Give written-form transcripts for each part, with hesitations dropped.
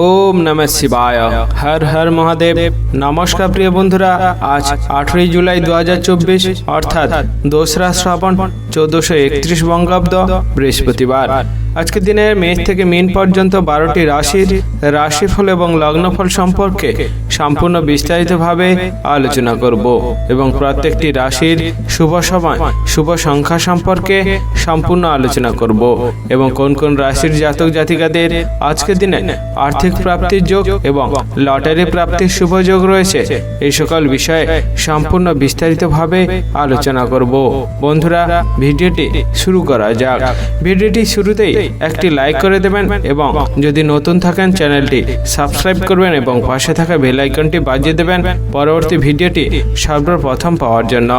ওম নমঃ শিবায়। হর হর মহাদেব। নমস্কার প্রিয় বন্ধুরা, আজ 18 জুলাই 2024 অর্থাৎ 2রা শ্রাবণ 1431 বঙ্গাব্দ বৃহস্পতিবার। আজকের দিনে মেষ থেকে মীন পর্যন্ত 12টি রাশির রাশিফল এবং লগ্নফল সম্পর্কে সম্পূর্ণ বিস্তারিতভাবে আলোচনা করব এবং প্রত্যেকটি রাশির শুভ সময় শুভ সংখ্যা সম্পর্কে সম্পূর্ণ আলোচনা করব এবং কোন কোন রাশির জাতক জাতিকাদের আজকের দিনে আর্থিক প্রাপ্তির যোগ এবং লটারি প্রাপ্তির শুভ যোগ রয়েছে, এই সকল বিষয়ে সম্পূর্ণ বিস্তারিতভাবে আলোচনা করব। বন্ধুরা, ভিডিওটি শুরু করা যাক। ভিডিওটি শুরুতেই একটি লাইক করে দেবেন এবং যদি নতুন থাকেন চ্যানেলটি সাবস্ক্রাইব করবেন এবং পাশে থাকা বেল আইকনটি বাজিয়ে দেবেন পরবর্তী ভিডিওটি সর্বপ্রথম পাওয়ার জন্য।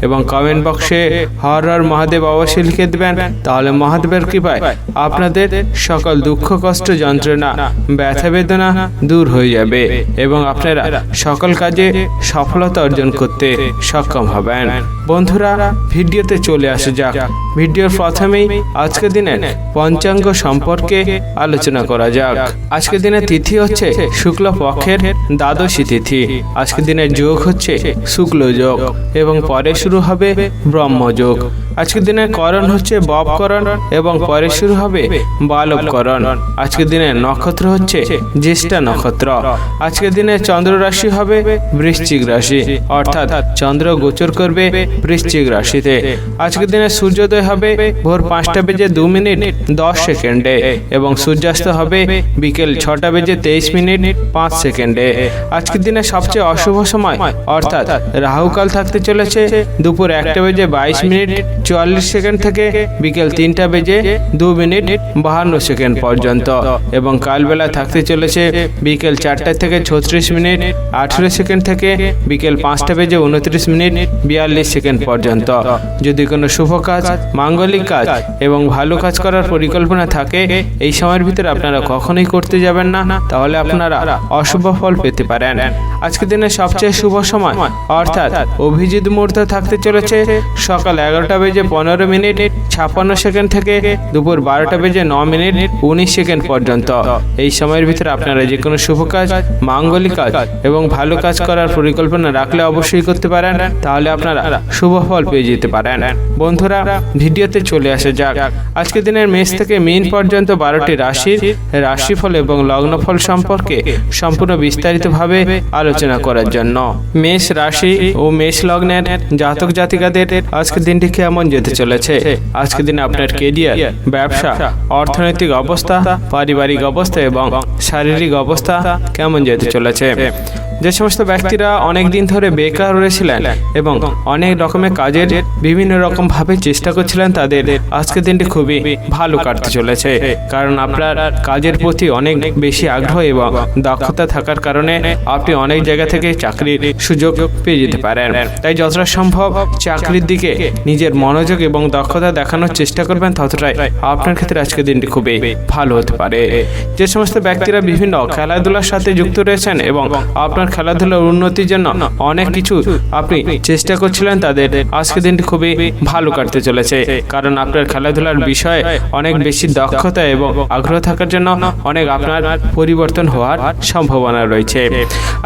এবং কমেন্ট বক্সে হর হর মহাদেব অবশ্যই লিখে দেবেন, তাহলে মহাদেবের কৃপায় আপনাদের সকল দুঃখ কষ্ট যন্ত্রণা ব্যথা বেদনা দূর হয়ে যাবে এবং আপনারা সকল কাজে সফলতা অর্জন করতে সক্ষম হবেন। বন্ধুরা, ভিডিওতে চলে আসা যাক। ভিডিওর প্রথমেই আজকের দিনে পঞ্চাঙ্গ সম্পর্কে আলোচনা করা যাক। আজকের দিনে তিথি হচ্ছে শুক্ল পক্ষের দ্বাদশী তিথি। আজকের দিনের যোগ হচ্ছে শুক্ল যোগ এবং পরে শুরু হবে ব্রহ্মযোগ। আজকের দিনের করণ হচ্ছে ববকরণ এবং পরে শুরু হবে বালবকরণ। আজকের দিনের নক্ষত্র হচ্ছে জ্যেষ্ঠা নক্ষত্র। আজকের দিনে চন্দ্র রাশি হবে বৃশ্চিক রাশি, অর্থাৎ চন্দ্র গোচর করবে বৃশ্চিক রাশিতে। আজকের দিনে সূর্যোদয় হবে ভোর 5:02:10 এবং সূর্যাস্ত হবে বিকেল 6:23:05। আজকের দিনে সবচেয়ে অশুভ সময় অর্থাৎ রাহুকাল থাকতে চলেছে দুপুর 1:22:44 থেকে বিকেল 3:02:52 পর্যন্ত এবং কালবেলা থাকতে চলেছে বিকেল 4টা থেকে 36:18 থেকে বিকেল 5:29:42 পর্যন্ত। যদি কোনো শুভ কাজ, মাঙ্গলিক কাজ এবং ভালো কাজ করার পরিকল্পনা থাকে, এই সময়ের ভিতরে আপনারা কখনোই করতে যাবেন না, তাহলে আপনারা অশুভ ফল পেতে পারেন। আজকের দিনে সবচেয়ে শুভ সময় অর্থাৎ অভিজিৎ মুহূর্ত থাকতে চলেছে সকাল 11:15:56 থেকে দুপুর 12:09:19 পর্যন্ত। এই সময়ের ভিতরে আপনারা যে কোনো শুভ কাজ, মাঙ্গলিক কাজ এবং ভালো কাজ করার পরিকল্পনা রাখলে অবশ্যই করতে পারেন, তাহলে আপনারা শুভ ফল পেয়ে যেতে পারেন। বন্ধুরা, ভিডিওতে চলে আসা যাক। আজকের দিনের মেষ থেকে মীন পর্যন্ত 12টি রাশির রাশিফল এবং লগ্নফল সম্পর্কে সম্পূর্ণ বিস্তারিতভাবে আলোচনা করার জন্য। মেষ রাশি ও মেষ লগ্নের জাতক জাতিকাদের আজকের দিনটি কেমন যেতে চলেছে? আজকের দিনে আপনার কেরিয়ার, ব্যবসা, অর্থনৈতিক অবস্থা, পারিবারিক অবস্থা এবং শারীরিক অবস্থা কেমন যেতে চলেছে? যে সমস্ত ব্যক্তিরা অনেক দিন ধরে বেকার রয়েছিলেন এবং অনেক রকমের কাজের বিভিন্ন রকম ভাবে চেষ্টা করছিলেন, তাদের আজকের দিনটি খুবই ভালো কাটতে চলেছে, কারণ আপনার কাজের প্রতি অনেক বেশি আগ্রহ এবং দক্ষতা থাকার কারণে আপনি অনেক জায়গা থেকে চাকরির সুযোগ পেয়ে যেতে পারেন। তাই যতটা সম্ভব চাকরির দিকে নিজের মনোযোগ এবং দক্ষতা দেখানোর চেষ্টা করবেন, ততটাই আপনার ক্ষেত্রে আজকের দিনটি খুবই ভালো হতে পারে। যে সমস্ত ব্যক্তিরা বিভিন্ন খেলাধুলার সাথে যুক্ত রয়েছেন এবং আপনার খেলাধুলার উন্নতির জন্য অনেক কিছু আপনি চেষ্টা করছিলেন, তাদের আজকের দিনটি খুবই ভালো কাটতে চলেছে, কারণ আপনার খেলাধুলার বিষয়ে অনেক বেশি দক্ষতা এবং আগ্রহ থাকার জন্য অনেক আপনার পরিবর্তন হওয়ার সম্ভাবনা রয়েছে।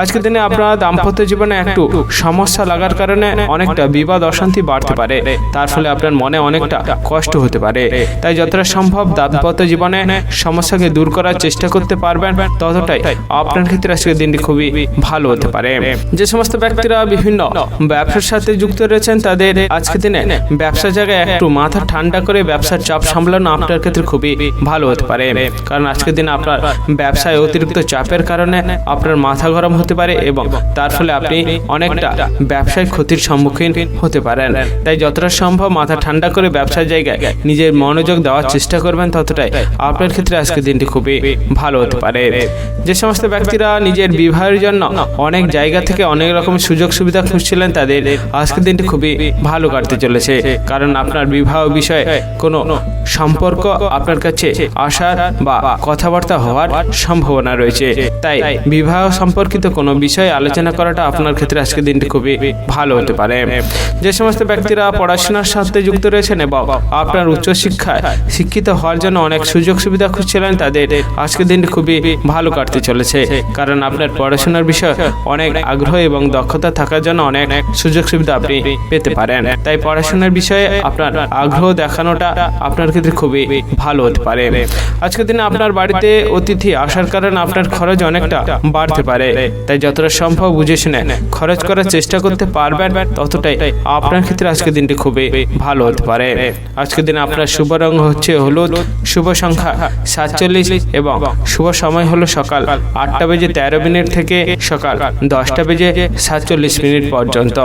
আজকের দিনে আপনার দাম্পত্য জীবনে একটু সমস্যা লাগার কারণে অনেকটা বিবাদ অশান্তি বাড়তে পারে, তার ফলে আপনার মনে অনেকটা কষ্ট হতে পারে। তাই যতটা সম্ভব দাম্পত্য জীবনে সমস্যাকে দূর করার চেষ্টা করতে পারবেন, ততটাই আপনার ক্ষেত্রে আজকের দিনটি খুবই ভালো হতে পারে। যে সমস্ত ব্যক্তিরা বিভিন্ন ব্যবসার সাথে যুক্ত রয়েছেন, তাদের আজকের দিনে ব্যবসা জায়গায় একটু মাথা ঠান্ডা করে ব্যবসার চাপ সামলানো আপনার ক্ষেত্রে খুবই ভালো হতে পারে, কারণ আজকের দিনে আপনার ব্যবসায় অতিরিক্ত চাপের কারণে আপনার মাথা গরম হতে পারে এবং তার ফলে আপনি অনেকটা ব্যবসায় ক্ষতির সম্মুখীন হতে পারেন। তাই যতটা সম্ভব মাথা ঠান্ডা করে ব্যবসার জায়গায় নিজের মনোযোগ দেওয়ার চেষ্টা করবেন, ততটাই আপনার ক্ষেত্রে আজকের দিনটি খুবই ভালো হতে পারে। যে সমস্ত ব্যক্তিরা নিজের বিবাহের জন্য অনেক জায়গা থেকে অনেক রকম সুযোগ সুবিধা খুঁজছিলেন, তাদের আজকের দিনটি খুবই ভালো কাটতে চলেছে। কারণ আপনার বিবাহ বিষয়ে কোনো সম্পর্ক আপনার কাছে আসার বা কথাবার্তা হওয়ার সম্ভাবনা রয়েছে। তাই বিবাহ সম্পর্কিত কোনো বিষয়ে আলোচনা করাটা আপনার ক্ষেত্রে আজকের দিনটি খুবই ভালো হতে পারে। যে সমস্ত ব্যক্তিরা পড়াশোনার সাথে যুক্ত রয়েছেন এবং আপনার উচ্চশিক্ষায় শিক্ষিত হওয়ার জন্য অনেক সুযোগ সুবিধা খুঁজছিলেন, তাদের আজকের দিনটি খুবই ভালো কাটতে চলেছে। কারণ আপনার পড়াশোনার বিষয়ে অনেক আগ্রহ এবং দক্ষতা থাকার জন্য অনেক সুযোগ সুবিধা আপনি পেতে পারেন। তাই পড়াশোনার বিষয়ে আপনার আগ্রহ দেখানোটা আপনার ক্ষেত্রে খুবই ভালো হতে পারে। আজকের দিনে আপনার বাড়িতে অতিথি আসার কারণে আপনার খরচ অনেকটা বাড়তে পারে। তাই যতটা সম্ভব বুঝে শুনে খরচ করার চেষ্টা করতে পারবেন, ততটাই আপনার ক্ষেত্রে আজকের দিনটি খুবই ভালো হতে পারে। আজকের দিনে আপনার শুভ রং হচ্ছে হলুদ, শুভ সংখ্যা 47 এবং শুভ সময় হলো সকাল 8:13 থেকে সকাল 10:47 পর্যন্ত।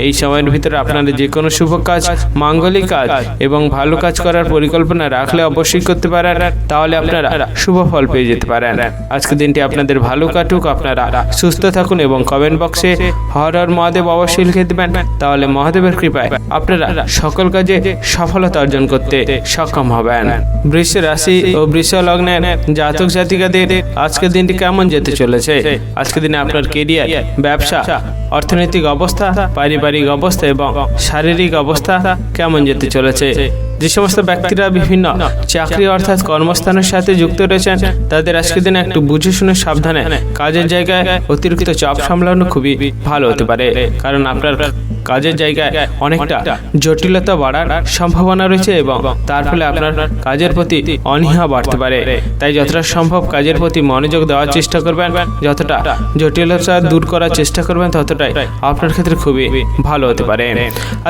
এই সময়ের ভিতরে আপনারা যে কোনো শুভ কাজ, মাঙ্গলিক কাজ এবং ভালো কাজ করার পরিকল্পনা রাখলে অবশ্যই করতে পারেন, তাহলে আপনারা শুভ ফল পেয়ে যেতে পারেন। আজকের দিনটি আপনাদের ভালো কাটুক, আপনারা সুস্থ থাকুন এবং কমেন্ট বক্সে হর হর মহাদেব অবশ্যই লিখে দেবেন, তাহলে মহাদেবের কৃপায় আপনারা সকল কাজে সফলতা অর্জন করতে সক্ষম হবেন। বৃষ রাশি ও বৃষ লগ্নের জাতক জাতিকাদের আজকের দিনটি কেমন যেতে চলেছে? আজকের দিনে আপনার কেরিয়ার, ব্যবসা, অর্থনৈতিক অবস্থা, পারিবারিক অবস্থা এবং শারীরিক অবস্থা কেমন যেতে চলেছে? যে সমস্ত ব্যক্তিরা বিভিন্ন চাকরি অর্থাৎ কর্মস্থানের সাথে যুক্ত রয়েছেন, তাদের আজকের দিনে একটু বুঝে শুনে সাবধানে কাজের জায়গায় অতিরিক্ত চাপ সামলানো খুবই ভালো হতে পারে। কারণ আপনার কাজের জায়গায় অনেকটা জটিলতা বাড়ার সম্ভাবনা রয়েছে এবং তার ফলে আপনার কাজের প্রতি অনীহা বাড়তে পারে। তাই যতটা সম্ভব কাজের প্রতি মনোযোগ দেওয়ার চেষ্টা করবেন, যতটা জটিলতা দূর করার চেষ্টা করবেন, ততটাই আপনার ক্ষেত্রে খুবই ভালো হতে পারে।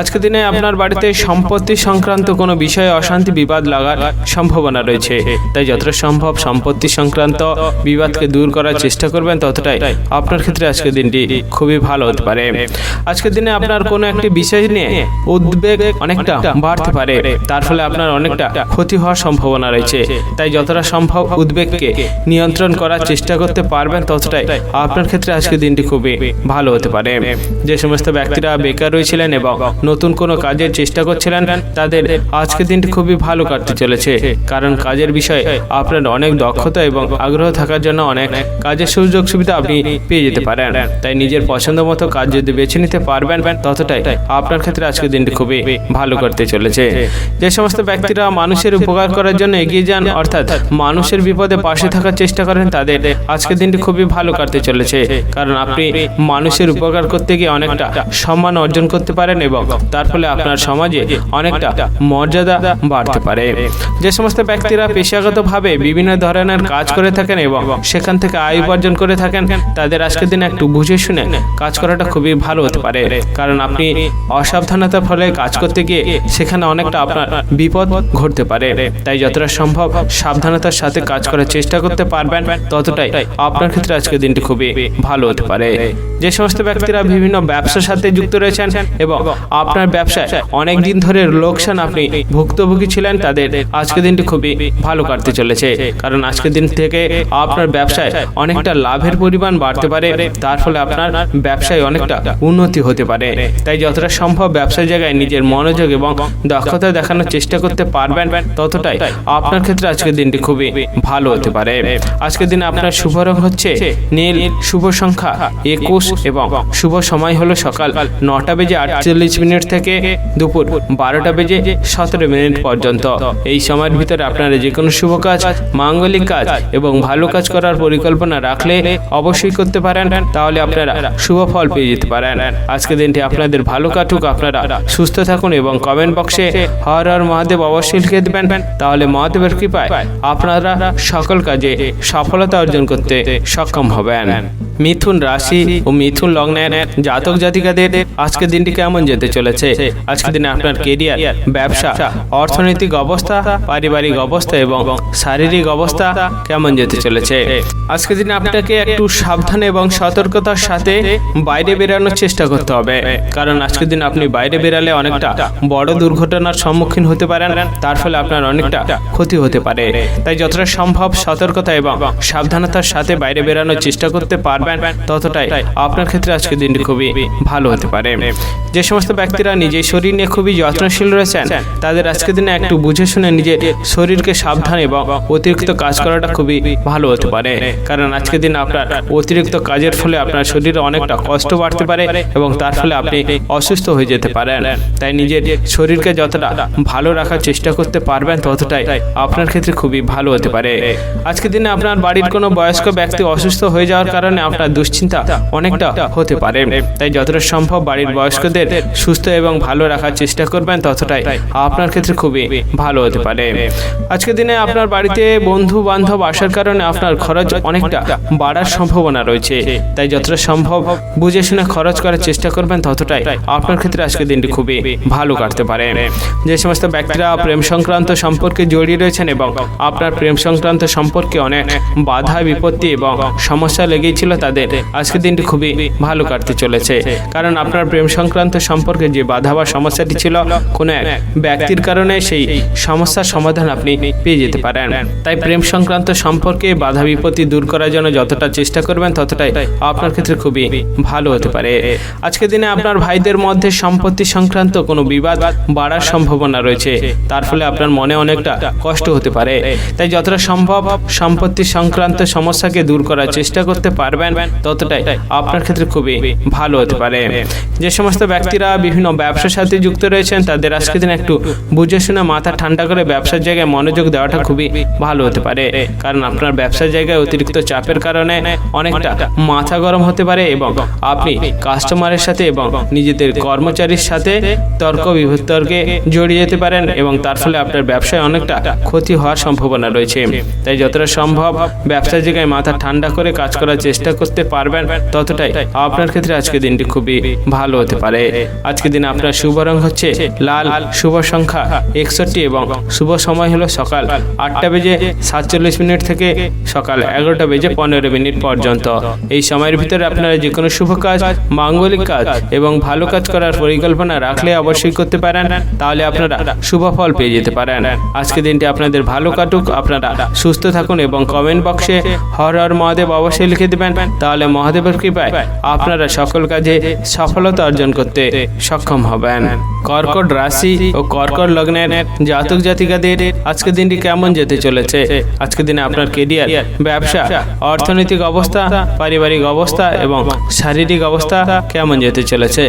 আজকের দিনে আপনার বাড়িতে সম্পত্তি সংক্রান্ত কোনো বিষয়ে অশান্তি বিবাদ লাগার সম্ভাবনা রয়েছে। তাই যতটা সম্ভব সম্পত্তি সংক্রান্ত বিবাদকে দূর করার চেষ্টা করবেন, ততটাই আপনার ক্ষেত্রে আজকের দিনটি খুবই ভালো হতে পারে। আজকের দিনে আপনার কোনো একটি বিষয় নিয়ে উদ্বেগ অনেকটা বাড়তে পারে, তার ফলে আপনার অনেকটা ক্ষতি হওয়ার সম্ভাবনা রয়েছে। তাই যতটা সম্ভব উদ্বেগকে নিয়ন্ত্রণ করার চেষ্টা করতে পারবেন, ততটাই আপনার ক্ষেত্রে আজকের দিনটি খুবই ভালো হতে পারে। যে সমস্ত ব্যক্তিরা বেকার রয়েছিলেন এবং নতুন কোনো কাজের চেষ্টা করছিলেন, তাদের আজকের দিনটি খুবই ভালো কাটতে চলেছে। কারণ কাজের বিষয়ে আপনার অনেক দক্ষতা এবং আগ্রহ থাকার জন্য অনেক কাজের সুযোগ সুবিধা আপনি পেয়ে যেতে পারেন। তাই নিজের পছন্দ মতো কাজ যদি বেছে নিতে পারবেন, ততটাই আপনার ক্ষেত্রে আজকের দিনটি খুবই ভালো করতে চলেছে। যে সমস্ত ব্যক্তিরা মানুষের উপকার করার জন্য এগিয়ে যান, অর্থাৎ মানুষের বিপদে পাশে থাকার চেষ্টা করেন, তাদের আজকের দিনটি খুবই ভালো কাটতে চলেছে। কারণ আপনি মানুষের উপকার করতে গিয়ে অনেকটা সম্মান অর্জন করতে পারেন এবং তার ফলে আপনার সমাজে অনেকটা মর্যাদা বাড়তে পারে। যে সমস্ত ব্যক্তিরা পেশাগতভাবে বিভিন্ন ধরনের কাজ করে থাকেন এবং সেখান থেকে আয় উপার্জন করে থাকেন, তাদের আজকের দিনে একটু বুঝে শুনে কাজ করাটা খুবই ভালো হতে পারে। কারণ আপনি অসাবধানতার ফলে কাজ করতে গিয়ে সেখানে অনেকটা আপনার বিপদ ঘটতে পারে। তাই যতটা সম্ভব সাবধানতার সাথে কাজ করার চেষ্টা করতে পারবেন, ততটাই আপনার ক্ষেত্রে আজকের দিনটি খুবই ভালো হতে পারে। যে সমস্ত ব্যক্তিরা বিভিন্ন ব্যবসার সাথে যুক্ত রয়েছেন এবং আপনার ব্যবসায় অনেক দিন ধরে লোকসান আপনি ভুক্তভোগী ছিলেন, তাদের আজকের দিনটি খুবই ভালো কাটতে চলেছে। কারণ আজকের দিন থেকে আপনার ব্যবসায় অনেকটা লাভের পরিমাণ বাড়তে পারে, তার ফলে আপনার ব্যবসায় অনেকটা উন্নতি হতে পারে। তাই যতটা সম্ভব ব্যবসার জায়গায় নিজের মনোযোগ এবং দক্ষতা দেখানোর চেষ্টা করতে পারবেন, ততটাই আপনার ক্ষেত্রে আজকের দিনটি খুবই ভালো হতে পারে। আজকের দিনে আপনার শুভ রং হচ্ছে নীল, শুভ সংখ্যা 21 এবং শুভ সময় হলো সকাল 9:48 থেকে দুপুর 12:17 পর্যন্ত। এই সময়ের ভিতরে আপনারা যে কোনো শুভ কাজ, মাঙ্গলিক কাজ এবং ভালো কাজ করার পরিকল্পনা রাখলে অবশ্যই করতে পারেন, তাহলে আপনারা শুভ ফল পেয়ে যেতে পারেন। আজকের দিনটি আপনাদের ভালো কাটুক, আপনারা সুস্থ থাকুন এবং কমেন্ট বক্সে হর হর মহাদেব অবশ্যই লিখে দেবেন, তাহলে মহাদেবের কৃপায় আপনারা সকল কাজে সফলতা অর্জন করতে সক্ষম হবেন। মিথুন রাশি ও মিথুন লগ্নের জাতক জাতিকাদের আজকের দিনটি কেমন যেতে চলেছে? আজকের দিনে আপনার কেরিয়ার, ব্যবসা, অর্থনৈতিক অবস্থা, পারিবারিক অবস্থা এবং শারীরিক অবস্থা কেমন যেতে চলেছে? আজকের দিনে আপনাকে একটু সাবধানে এবং সতর্কতার সাথে বাইরে বেরানোর চেষ্টা করতে হবে। কারণ আজকের দিন আপনি বাইরে বেরালে অনেকটা বড় দুর্ঘটনার সম্মুখীন হতে পারেন, তার ফলে আপনার অনেকটা ক্ষতি হতে পারে। তাই যতটা সম্ভব সতর্কতা এবং সাবধানতার সাথে বাইরে বেরানোর চেষ্টা করতে পারবেন, পারবেন ততটাই আপনার ক্ষেত্রে আজকের দিনটি খুবই ভালো হতে পারে। যে সমস্ত ব্যক্তিরা নিজের শরীর নিয়ে খুবই যত্নশীল রয়েছেন তাদের আজকের দিনে একটু বুঝে শুনে নিজের শরীরকে সাবধান এবং অতিরিক্ত কাজ করাটা খুবই ভালো হতে পারে, কারণ আজকের দিন আপনার অতিরিক্ত কাজের ফলে আপনার শরীরে অনেকটা কষ্ট বাড়তে পারে এবং তার ফলে আপনি অসুস্থ হয়ে যেতে পারেন। তাই নিজের শরীরকে যতটা ভালো রাখার চেষ্টা করতে পারবেন ততটাই আপনার ক্ষেত্রে খুবই ভালো হতে পারে। আজকের দিনে আপনার বাড়ির কোনো বয়স্ক ব্যক্তি অসুস্থ হয়ে যাওয়ার কারণে আপনার দুশ্চিন্তা অনেকটা হতে পারে, তাই যতটা সম্ভব বাড়ির বয়স্কদের সুস্থ এবং ভালো রাখার চেষ্টা করবেন ততটাই আপনার ক্ষেত্রে খুবই ভালো হতে পারে। আজকের দিনে আপনার বাড়িতে বন্ধু বান্ধব আসার কারণে আপনার খরচ অনেকটা বাড়ার সম্ভাবনা রয়েছে, তাই যতটা সম্ভব বুঝে শুনে খরচ করার চেষ্টা করবেন ততটাই আপনার ক্ষেত্রে আজকের দিনটি খুবই ভালো কাটতে পারে। যে সমস্ত ব্যক্তিরা প্রেম সংক্রান্ত সম্পর্কে জড়িয়ে রয়েছেন এবং আপনার প্রেম সংক্রান্ত সম্পর্কে অনেক বাধা বিপত্তি এবং সমস্যা লেগেই ছিল তাদের আজকের দিনটি খুবই ভালো কাটতে চলেছে, কারণ আপনার প্রেম সংক্রান্ত সম্পর্কে যে বাধা বা সমস্যাটি ছিল কোনো এক ব্যক্তির কারণে সেই সমস্যার সমাধান আপনি পেয়ে যেতে পারেন। তাই প্রেম সংক্রান্ত সম্পর্কে বাধা বিপত্তি দূর করার জন্য যতটা চেষ্টা করবেন ততটাই আপনার ক্ষেত্রে খুবই ভালো হতে পারে। আজকের দিনে আপনার ভাইদের মধ্যে সম্পত্তি সংক্রান্ত কোনো বিবাদ বাড়ার সম্ভাবনা রয়েছে, তার ফলে আপনার মনে অনেকটা কষ্ট হতে পারে। তাই যতটা সম্ভব সম্পত্তি সংক্রান্ত সমস্যাকে দূর করার চেষ্টা করতে পারবেন ততটাই আপনার ক্ষেত্রে খুবই ভালো হতে পারে। যে সমস্ত ব্যক্তিরা বিভিন্ন ব্যবসার সাথে যুক্ত রয়েছেন তাদের আজকের দিন একটু বুঝে শুনে মাথা ঠান্ডা করে ব্যবসার জায়গায় মনোযোগ দেওয়াটা খুবই ভালো হতে পারে, কারণ আপনার ব্যবসার জায়গায় অতিরিক্ত চাপের কারণে অনেকটা মাথা গরম হতে পারে এবং আপনি কাস্টমারের সাথে এবং নিজেদের কর্মচারীর সাথে তর্ক বিতর্কে জড়িয়ে যেতে পারেন এবং তার ফলে আপনার ব্যবসায় অনেকটা ক্ষতি হওয়ার সম্ভাবনা রয়েছে। তাই যতটা সম্ভব ব্যবসার জায়গায় মাথা ঠান্ডা করে কাজ করার চেষ্টা করতে পারবেন ততটাই আপনার ক্ষেত্রে আজকের দিনটি খুবই ভালো হতে পারে। আজকের দিন আপনার শুভ রং হচ্ছে লাল, শুভ সংখ্যা 61 এবং শুভ সময় হলো সকাল 8:47 থেকে সকাল 11:15 পর্যন্ত। এই সময়ের ভিতরে আপনারা যে কোনো শুভ কাজ, মাঙ্গলিক কাজ এবং ভালো কাজ করার পরিকল্পনা রাখলে অবশ্যই করতে পারেন, তাহলে আপনারা শুভ ফল পেয়ে যেতে পারেন। আজকের দিনটি আপনাদের ভালো কাটুক, আপনারা সুস্থ থাকুন এবং কমেন্ট বক্সে হর হর মহাদেব অবশ্যই লিখে দেবেন, তাহলে মহাদেবের কৃপায় আপনারা সকল কাজে সফলতা অর্জন করতে সক্ষম হবেন। কর্কট রাশি ও কর্কট লগ্নের জাতক জাতিকাদের আজকের দিনটি কেমন যেতে চলেছে? আজকের দিনে আপনার কেরিয়ার, ব্যবসা, অর্থনৈতিক অবস্থা, পারিবারিক অবস্থা এবং শারীরিক অবস্থা কেমন যেতে চলেছে?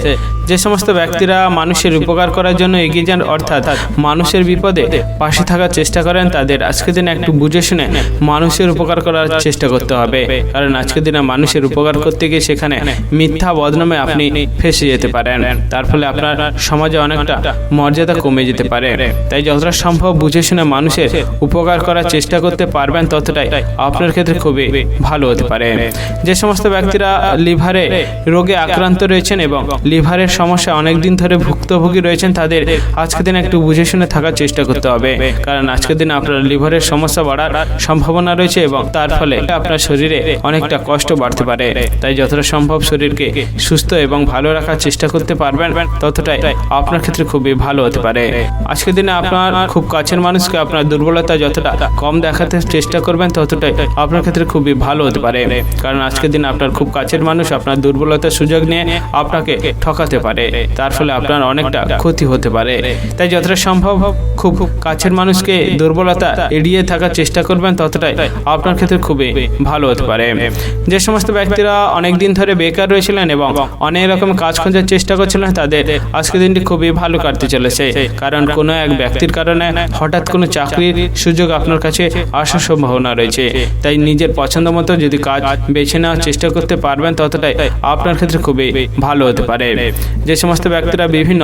যে সমস্ত ব্যক্তিরা মানুষের উপকার করার জন্য এগিয়ে যান, অর্থাৎ মানুষের বিপদে পাশে থাকার চেষ্টা করেন, তাদের আজকের দিনে একটু বুঝে শুনে মানুষের উপকার করার চেষ্টা করতে হবে, কারণ আজকের দিনে মানুষের উপকার করতে গিয়ে সেখানে মিথ্যা বদনামে আপনি ফেঁসে যেতে পারেন, তার ফলে আপনার সমাজে অনেকটা মর্যাদা কমে যেতে পারে। তাই যতটা সম্ভব বুঝে শুনে মানুষের উপকার করার চেষ্টা করতে পারবেন ততটাই আপনার ক্ষেত্রে খুবই ভালো হতে পারে। যে সমস্ত ব্যক্তিরা লিভারে রোগে আক্রান্ত রয়েছেন এবং লিভারের সমস্যা অনেক দিন ধরে ভুক্তভোগী রয়েছেন তাদের আজকের দিন একটু বুঝে শুনে থাকার চেষ্টা করতে হবে, কারণ আজকের দিন আপনার লিভারের সমস্যা বাড়ার সম্ভাবনা রয়েছে এবং তার ফলে আপনার শরীরে অনেকটা কষ্ট বাড়তে পারে। তাই যতটা সম্ভব শরীরকে সুস্থ এবং ভালো রাখার চেষ্টা করতে পারবেন ততটাই আপনার ক্ষেত্রে খুবই ভালো হতে পারে। আজকের দিনে আপনার খুব কাছের মানুষকে আপনার দুর্বলতা যতটা কম দেখাতে চেষ্টা করবেন ততটাই আপনার ক্ষেত্রে খুবই ভালো হতে পারে, কারণ আজকের দিন আপনার খুব কাছের মানুষ আপনার দুর্বলতার সুযোগ নিয়ে আপনাকে ঠকাতে পারে, তার ফলে আপনার অনেকটা ক্ষতি হতে পারে। তাই যতটা সম্ভব খুব কাছের মানুষকে দুর্বলতা এড়িয়ে থাকার চেষ্টা করবেন ততটাই আপনার ক্ষেত্রে খুবই ভালো হতে পারে। যে সমস্ত ব্যক্তিরা অনেক দিন ধরে বেকার রয়েছিলেন এবং অনেক রকম কাজ খোঁজার চেষ্টা করছিলেন তাদের আজকের দিনটি খুবই ভালো কাটতে চলেছে, কারণ কোনো এক ব্যক্তির কারণে হঠাৎ কোনো চাকরির সুযোগ আপনার কাছে আসার সম্ভাবনা রয়েছে। তাই নিজের পছন্দ মতো যদি কাজ বেছে নেওয়ার চেষ্টা করতে পারবেন ততটাই আপনার ক্ষেত্রে খুবই ভালো হতে পারে। যে সমস্ত ব্যক্তিরা বিভিন্ন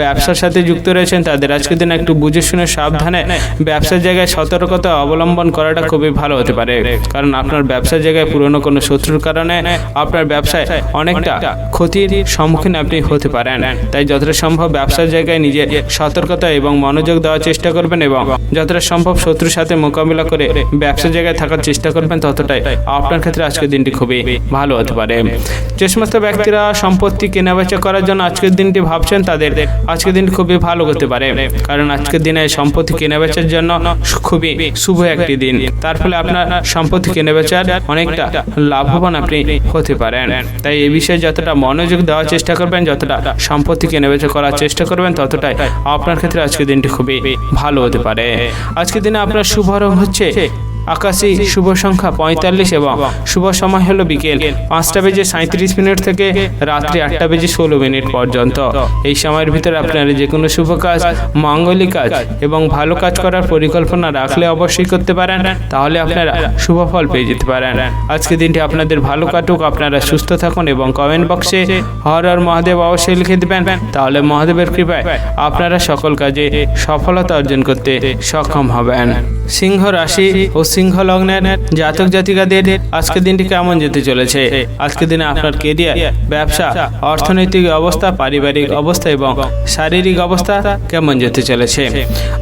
ব্যবসার সাথে যুক্ত রয়েছেন তাদের আজকের দিন একটু বুঝে শুনে সাবধানে ব্যবসার জায়গায় সতর্কতা অবলম্বন করাটা খুবই ভালো হতে পারে, কারণ আপনার ব্যবসার জায়গায় পুরনো কোনো শত্রুর কারণে আপনার ব্যবসায় অনেকটা ক্ষতির সম্মুখীন আপনি হতে পারেন। তাই যতটা সম্ভব ব্যবসার জায়গায় নিজের সতর্কতা এবং মনোযোগ দেওয়ার চেষ্টা করবেন এবং যতটা সম্ভব শত্রুর সাথে মোকাবিলা করে ব্যবসার জায়গায় থাকার চেষ্টা করবেন ততটাই আপনার ক্ষেত্রে আজকের দিনটি খুবই ভালো হতে পারে। যে সমস্ত ব্যক্তিরা সম্পত্তি কেনাবেচা করার জন্য আজকের দিনটি ভাবছেন তাদের আজকের দিন খুবই ভালো হতে পারে, কারণ আজকের দিনে সম্পত্তি কেনাবেচার জন্য খুবই শুভ একটি দিন, তার ফলে আপনার সম্পত্তি কেনাবেচার অনেকটা লাভ লাভবান আপনি হতে পারেন। তাই এই বিষয়ে যতটা মনোযোগ দেওয়ার চেষ্টা করবেন, যতটা সম্পত্তি কেনাবেচা করার চেষ্টা করবেন, ততটাই আপনার ক্ষেত্রে আজকের দিনটি খুবই ভালো হতে পারে। আজকের দিনে আপনার শুভ রং হচ্ছে আকাশী, শুভ সংখ্যা 45 এবং শুভ সময় হলো বিকেল 5:37 থেকে রাত্রি 8:16 পর্যন্ত। এই সময়ের ভিতরে আপনারা যে কোনো শুভ কাজ, মাঙ্গলিক কাজ এবং ভালো কাজ করার পরিকল্পনা রাখলে অবশ্যই করতে পারেন, তাহলে আপনারা শুভ ফল পেয়ে যেতে পারেন। আজকের দিনটি আপনাদের ভালো কাটুক, আপনারা সুস্থ থাকুন এবং কমেন্ট বক্সে হর হর মহাদেব অবশ্যই লিখে দেবেন, তাহলে মহাদেবের কৃপায় আপনারা সকল কাজে সফলতা অর্জন করতে সক্ষম হবেন। সিংহ রাশি ও সিংহ লগ্নের জাতক জাতিকাদের আজকের দিনটি কেমন যেতে চলেছে? আজকের দিনে আপনার কেরিয়ার, ব্যবসা, অর্থনৈতিক অবস্থা, পারিবারিক অবস্থা এবং শারীরিক অবস্থা কেমন যেতে চলেছে?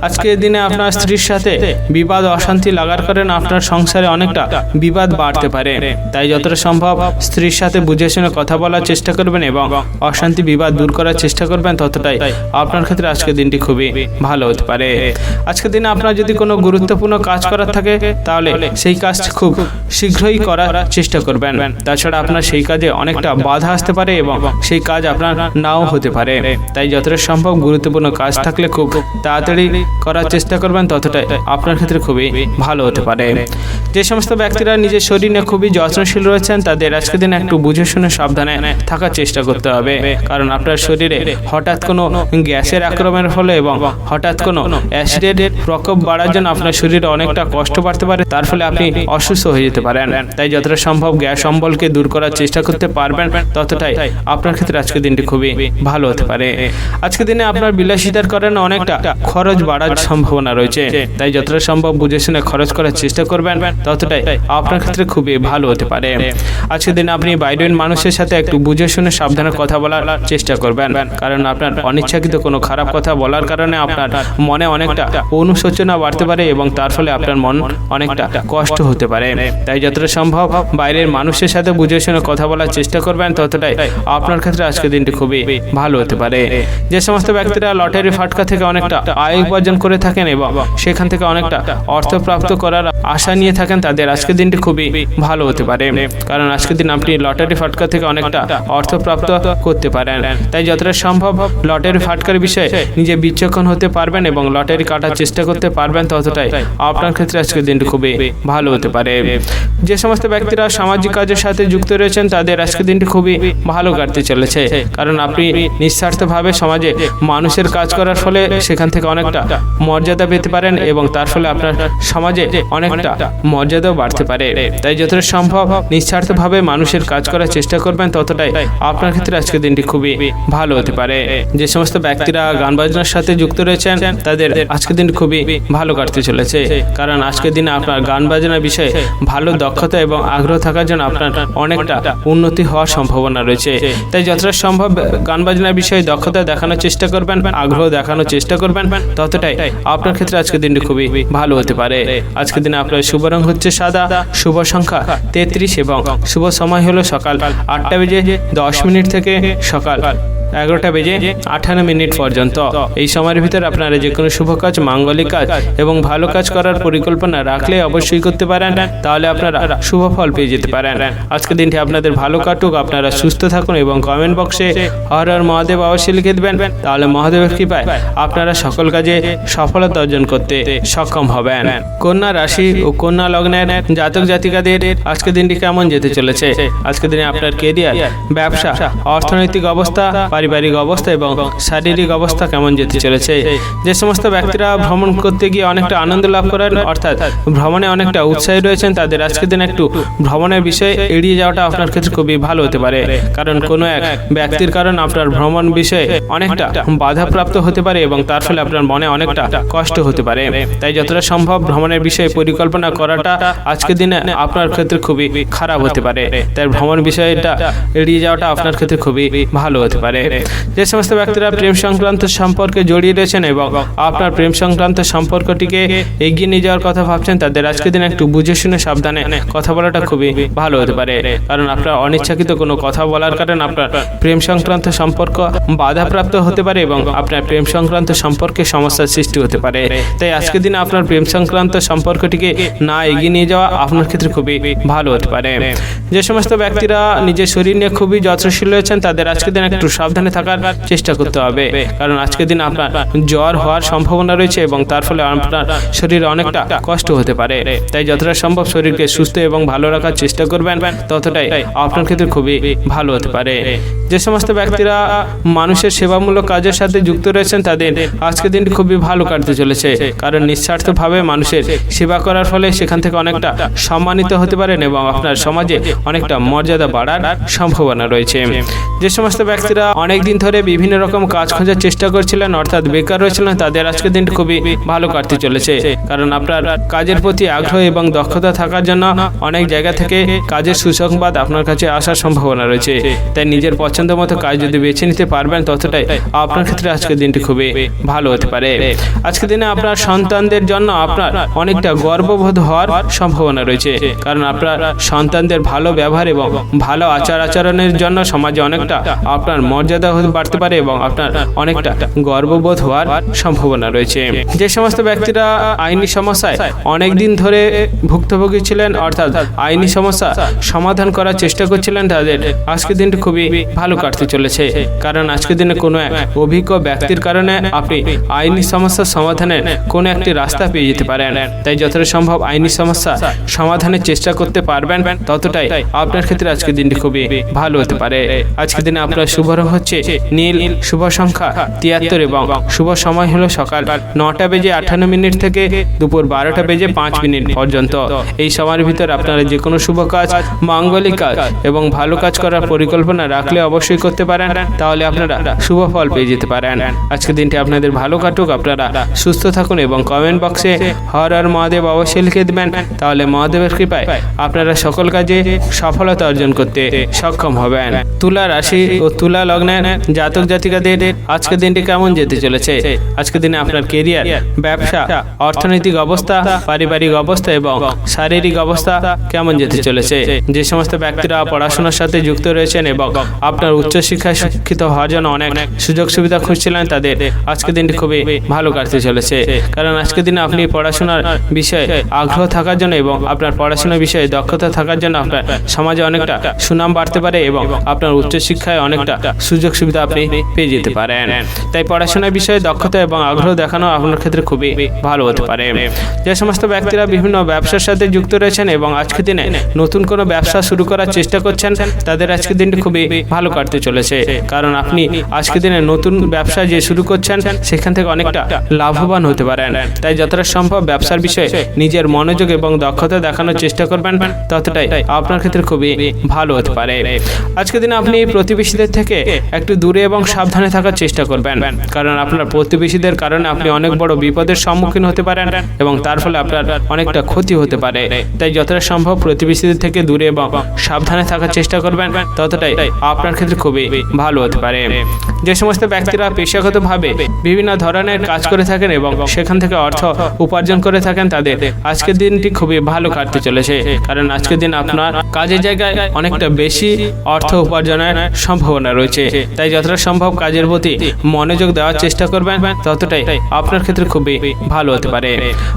আজকের দিনে আপনার স্ত্রীর সাথে বিবাদ অশান্তি লাগার কারণে আপনার সংসারে অনেকটা বিবাদ বাড়তে পারে। তাই যতটা সম্ভব স্ত্রীর সাথে বুঝে শুনে কথা বলার চেষ্টা করবেন এবং অশান্তি বিবাদ দূর করার চেষ্টা করবেন, ততটাই আপনার ক্ষেত্রে আজকের দিনটি খুবই ভালো হতে পারে। আজকের দিনে আপনার যদি কোনো গুরুত্বপূর্ণ কাজ করার থাকে, তাহলে সেই কাজটি খুব শীঘ্রই করার চেষ্টা করবেন। তাছাড়া আপনার সেই কাজে অনেকটা বাধা আসতে পারে এবং সেই কাজ আপনার নাও হতে পারে। তাই যতটা সম্ভব গুরুত্বপূর্ণ কাজ থাকলে খুব তাড়াতাড়ি করার চেষ্টা করবেন, ততটাই আপনার ক্ষেত্রে খুবই ভালো হতে পারে। যে সমস্ত ব্যক্তিরা নিজের শরীর নিয়ে খুবই যত্নশীল রয়েছেন, তাদের আজকের দিনে একটু বুঝে শুনে সাবধানে থাকার চেষ্টা করতে হবে, কারণ আপনার শরীরে হঠাৎ কোনো গ্যাসের আক্রমণের ফলে এবং হঠাৎ কোনো অ্যাসিডের প্রকোপ বাড়ার জন্য আপনার শরীরে অনেকটা কষ্ট বাড়তে পারে, তার ফলে আপনি অসুস্থ হয়ে যেতে পারেন। তাই যতটা সম্ভব গ্যাস অম্বলকে দূর করার চেষ্টা করতে পারবেন, ততটাই আপনার ক্ষেত্রে আজকের দিনটি খুবই ভালো হতে পারে। আজকের দিনে আপনার বিলাসিতার কারণে অনেকটা খরচ বাড়ার সম্ভাবনা রয়েছে, তাই যতটা সম্ভব বুঝে শুনে খরচ করার চেষ্টা করবেন, ততটাই আপনার ক্ষেত্রে খুবই ভালো হতে পারে। আজকের দিনে আপনি বাইরের মানুষের সাথে একটু বুঝে শুনে সাবধানে কথা বলার চেষ্টা করবেন, কারণ আপনার অনিচ্ছাকৃত কোনো খারাপ কথা বলার কারণে আপনার মনে অনেকটা অনুশোচনা বাড়তে পারে এবং তার ফলে আপনার মন অনেকটা কষ্ট হতে পারে। তাই যতটা সম্ভব বাইরের মানুষের সাথে বুঝে শুনে কথা বলার চেষ্টা করবেন, ততটাই আপনার ক্ষেত্রে আজকের দিনটি খুবই ভালো হতে পারে। যে সমস্ত ব্যক্তিরা লটারি ফাটকা থেকে অনেকটা আয় উপার্জন করে থাকেন এবং সেখান থেকে অনেকটা অর্থ প্রাপ্ত করার আশা নিয়ে থাকেন, তাদের আজকের দিনটি খুবই ভালো হতে পারে, কারণ আজকের দিন আপনি লটারি ফাটকা থেকে অনেকটা অর্থ প্রাপ্ত করতে পারেন। তাই যতটা সম্ভব লটারি ফাটকার বিষয়ে নিজে বিচক্ষণ হতে পারবেন এবং লটারি কাটার চেষ্টা করতে পারবেন, ততটাই আপনার ক্ষেত্রে আজকের দিনটি খুবই ভালো হতে পারে। যে সমস্ত ব্যক্তিরা সামাজিক কাজের সাথে যুক্ত রয়েছেন, তাদের আজকের দিনটি খুবই ভালো কাটতে চলেছে, কারণ আপনি নিঃস্বার্থভাবে সমাজে মানুষের কাজ করার ফলে সেখান থেকে অনেকটা মর্যাদা পেতে পারেন এবং তার ফলে আপনার সমাজে অনেকটা মর্যাদাও বাড়তে পারে। তাই যতটা সম্ভব নিঃস্বার্থভাবে মানুষের কাজ করার চেষ্টা করবেন, ততটাই আপনার ক্ষেত্রে আজকের দিনটি খুবই ভালো হতে পারে। যে সমস্ত ব্যক্তিরা গান বাজনার সাথে যুক্ত রয়েছেন, তাদের আজকের দিন খুবই ভালো কাটতে চলেছে, কারণ আজকের দিনে আপনার গান বাজনার বিষয়ে ভালো দক্ষতা এবং আগ্রহ থাকার জন্য আপনার অনেকটা উন্নতি হওয়ার সম্ভাবনা রয়েছে। তাই যতটা সম্ভব গান বাজনার বিষয়ে দক্ষতা দেখানোর চেষ্টা করবেন, আগ্রহ দেখানোর চেষ্টা করবেন, ততটাই আপনার ক্ষেত্রে আজকের দিনটি খুবই ভালো হতে পারে। আজকের দিনে আপনার শুভ রং হচ্ছে সাদা, শুভ সংখ্যা 33 এবং শুভ সময় হলো সকাল 8:10 থেকে সকাল 11:58 পর্যন্ত। এই সময়ের ভিতরে আপনারা যে কোনো শুভ কাজ, মাঙ্গলিক কাজ এবং ভালো কাজ করার পরিকল্পনা রাখলে অবশ্যই করতে পারেন, তাহলে আপনারা শুভ ফল পেয়ে যেতে পারেন। আজকের দিনটি আপনাদের ভালো কাটুক, আপনারা সুস্থ থাকুন এবং কমেন্ট বক্সে হর হর মহাদেব অবশ্যই লিখে দেবেন, তাহলে মহাদেবের কৃপায় আপনারা সকল কাজে সফলতা অর্জন করতে সক্ষম হবেন। কন্যা রাশি ও কন্যা লগ্নের জাতক জাতিকাদের আজকের দিনটি কেমন যেতে চলেছে? আজকের দিনে আপনার কেরিয়ার, ব্যবসা, অর্থনৈতিক অবস্থা, পারিবারিক অবস্থা এবং শারীরিক অবস্থা কেমন যেতে চলেছে? যে সমস্ত ব্যক্তিরা ভ্রমণ করতে গিয়ে অনেকটা আনন্দ লাভ করেন, অর্থাৎ ভ্রমণে অনেকটা উৎসাহী রয়েছেন, তাদের আজকের দিন একটু ভ্রমণের বিষয়ে এড়িয়ে যাওয়াটা আপনার ক্ষেত্রে খুবই ভালো হতে পারে, কারণ কোনো এক ব্যক্তির কারণে আপনার ভ্রমণ বিষয়ে অনেকটা বাধাপ্রাপ্ত হতে পারে এবং তার ফলে আপনার মনে অনেকটা কষ্ট হতে পারে। তাই যতটা সম্ভব ভ্রমণের বিষয়ে পরিকল্পনা করাটা আজকের দিনে আপনার ক্ষেত্রে খুবই খারাপ হতে পারে। তাই ভ্রমণ বিষয়টা এড়িয়ে যাওয়াটা আপনার ক্ষেত্রে খুবই ভালো হতে পারে। যে সমস্ত ব্যক্তিরা প্রেম সংক্রান্ত সম্পর্কে জড়িয়ে রয়েছেন এবং আপনার প্রেম সংক্রান্ত সম্পর্কটিকে এগিয়ে নিয়ে যাওয়ার কথা ভাবছেন, তাদের আজকের দিন একটু বুঝে শুনে সাবধানে কথা বলাটা খুবই ভালো হতে পারে। কারণ আপনার অনিচ্ছাকৃত কোনো কথা বলার কারণে আপনার প্রেম সংক্রান্ত সম্পর্ক বাধাপ্রাপ্ত হতে পারে এবং আপনার প্রেম সংক্রান্ত সম্পর্কে সমস্যার সৃষ্টি হতে পারে। তাই আজকের দিনে আপনার প্রেম সংক্রান্ত সম্পর্কটিকে না এগিয়ে নিয়ে যাওয়া আপনার ক্ষেত্রে খুবই ভালো হতে পারে। যে সমস্ত ব্যক্তিরা নিজের শরীর নিয়ে খুবই যত্নশীল রয়েছেন, তাদের আজকের দিন একটু সাবধানে থাকার চেষ্টা করতে হবে। কারণ আজকের দিন আপনার জ্বর হওয়ার সম্ভাবনা রয়েছে এবং তার ফলে আপনার শরীরে অনেকটা কষ্ট হতে পারে। তাই যতটা সম্ভব শরীরকে সুস্থ এবং ভালো রাখার চেষ্টা করবেন, ততটাই আপনার ক্ষেত্রে খুবই ভালো হতে পারে। যে সমস্ত ব্যক্তিরা মানুষের সেবামূলক কাজের সাথে যুক্ত রয়েছেন, তাদের আজকের দিনটি খুবই ভালো কাটতে চলেছে। কারণ নিঃস্বার্থভাবে মানুষের সেবা করার ফলে সেখান থেকে অনেকটা সম্মানিত হতে পারেন এবং আপনার সমাজে অনেকটা মর্যাদা বাড়ার সম্ভাবনা রয়েছে। যে সমস্ত ব্যক্তিরা অনেক দিন ধরে বিভিন্ন রকম কাজ খোঁজার চেষ্টা করছিলেন, অর্থাৎ বেকার রয়েছিলেন, তাদের আজকের দিনটি খুবই ভালো কাটতে চলেছে। কারণ আপনার কাজের প্রতি আগ্রহ এবং দক্ষতা থাকার জন্য অনেক জায়গা থেকে কাজের সুসংবাদ আপনার কাছে আসার সম্ভাবনা রয়েছে। তাই নিজের পছন্দ মতো কাজ যদি বেছে নিতে পারবেন, ততটাই আপনার ক্ষেত্রে আজকের দিনটি খুবই ভালো হতে পারে। আজকের দিনে আপনার সন্তানদের জন্য আপনার অনেকটা গর্ববোধ হওয়ার সম্ভাবনা রয়েছে। কারণ আপনার সন্তানদের ভালো ব্যবহার এবং ভালো আচরণের জন্য সমাজে অনেকটা আপনার মর্যাদা বাড়তে পারে এবং আপনার অনেকটা গর্ববোধ হওয়ার সম্ভাবনা রয়েছে। যে সমস্ত ব্যক্তিরা আইনি সমস্যায় অনেক দিন ধরে ভুক্তভোগী ছিলেন, অর্থাৎ আইনি সমস্যা সমাধান করার চেষ্টা করছিলেন, তাদের আজকের দিনটি খুবই ভালো কাটতে চলেছে। কারণ আজকের দিনে কোনো এক অভিজ্ঞ ব্যক্তির কারণে আপনি আইনি সমস্যার সমাধানের কোনো একটি রাস্তা পেয়ে যেতে পারেন। তাই যতটা সম্ভব আইনি সমস্যা সমাধানের চেষ্টা করতে পারবেন, ততটাই আপনার ক্ষেত্রে আজকের দিনটি খুবই ভালো হতে পারে। আজকের দিনে আপনার শুভ রং হচ্ছে নীল, শুভ সংখ্যা 73 এবং শুভ সময় হলো সকাল 9:58 থেকে দুপুর 12:05 পর্যন্ত। এই সময়ের ভিতর আপনারা যে কোনো শুভ কাজ, মাঙ্গলিক কাজ এবং ভালো কাজ করার পরিকল্পনা রাখলে অবশ্যই করতে পারেন, তাহলে আপনারা শুভ ফল পেয়ে যেতে পারেন। আজকের দিনটি আপনাদের ভালো কাটুক, আপনারা সুস্থ থাকুন এবং কমেন্ট বক্সে হর হর মহাদেব অবশ্যই লিখে দেবেন। তাহলে মহাদেবের কৃপায় আপনারা সকল কাজে সফলতা অর্জন করতে সক্ষম হবেন। তুলা রাশি ও তুলা লগ্নের জাতক জাতিকাদের আজকের দিনটি কেমন যেতে চলেছে? আজকের দিনে আপনার কেরিয়ার, ব্যবসা, অর্থনৈতিক অবস্থা, পারিবারিক অবস্থা এবং শারীরিক অবস্থা কেমন যেতে চলেছে? যে সমস্ত ব্যক্তিরা পড়াশোনার সাথে যুক্ত রয়েছেন এবং আপনার উচ্চশিক্ষায় শিক্ষিত হওয়ার জন্য অনেক সুযোগ সুবিধা খুঁজছিলেন, তাদের আজকের দিনটি খুবই ভালো কাটতে চলেছে। কারণ আজকের দিনে আপনি পড়াশোনার বিষয়ে আগ্রহ থাকার জন্য এবং আপনার পড়াশোনার বিষয়ে দক্ষতা থাকার জন্য আপনার সমাজে অনেকটা সুনাম বাড়তে পারে এবং আপনার উচ্চশিক্ষায় অনেকটা সুযোগ সুবিধা আপনি পেয়ে যেতে পারেন। তাই পড়াশোনার বিষয়ে দক্ষতা এবং আগ্রহ দেখানো আপনার ক্ষেত্রে খুবই ভালো হতে পারে। যে সমস্ত ব্যক্তিরা বিভিন্ন ব্যবসার সাথে যুক্ত রয়েছেন এবং আজকের দিনে নতুন কোনো ব্যবসা শুরু করার চেষ্টা করছেন, তাদের আজকের দিনটি খুবই ভালো কাটতে চলেছে। কারণ আপনি আজকের দিনে নতুন ব্যবসা যে শুরু করছেন, সেখান থেকে অনেকটা লাভবান হতে পারেন। তাই যতটা সম্ভব ব্যবসার বিষয়ে নিজের মনোযোগ এবং দক্ষতা দেখানোর চেষ্টা করবেন, ততটাই আপনার ক্ষেত্রে খুবই ভালো হতে পারে। আজকের দিনে আপনি প্রতিবেশীদের থেকে একটু দূরে এবং সাবধানে থাকার চেষ্টা করবেন। কারণ আপনার প্রতিবেশীদের কারণে আপনি অনেক বড় বিপদের সম্মুখীন হতে পারেন এবং তার ফলে আপনার অনেকটা ক্ষতি হতে পারে। তাই যতটা সম্ভব প্রতিবেশীদের থেকে দূরে এবং সাবধানে থাকার চেষ্টা করবেন, ততটাই আপনার ক্ষেত্রে খুবই ভালো হতে পারে। যে সমস্ত ব্যক্তিরা পেশাগতভাবে বিভিন্ন ধরনের কাজ করে থাকেন এবং সেখান থেকে অর্থ উপার্জন করে থাকেন, তাদের আজকের দিনটি খুবই ভালো কাটতে চলেছে। কারণ আজকের দিন আপনার কাজের জায়গায় অনেকটা বেশি অর্থ উপার্জনের সম্ভাবনা রয়েছে। তাই যতটা সম্ভব কাজের প্রতি মনোযোগ দেওয়ার চেষ্টা করবেন, ততটাই আপনার ক্ষেত্রে খুবই ভালো হতে পারে।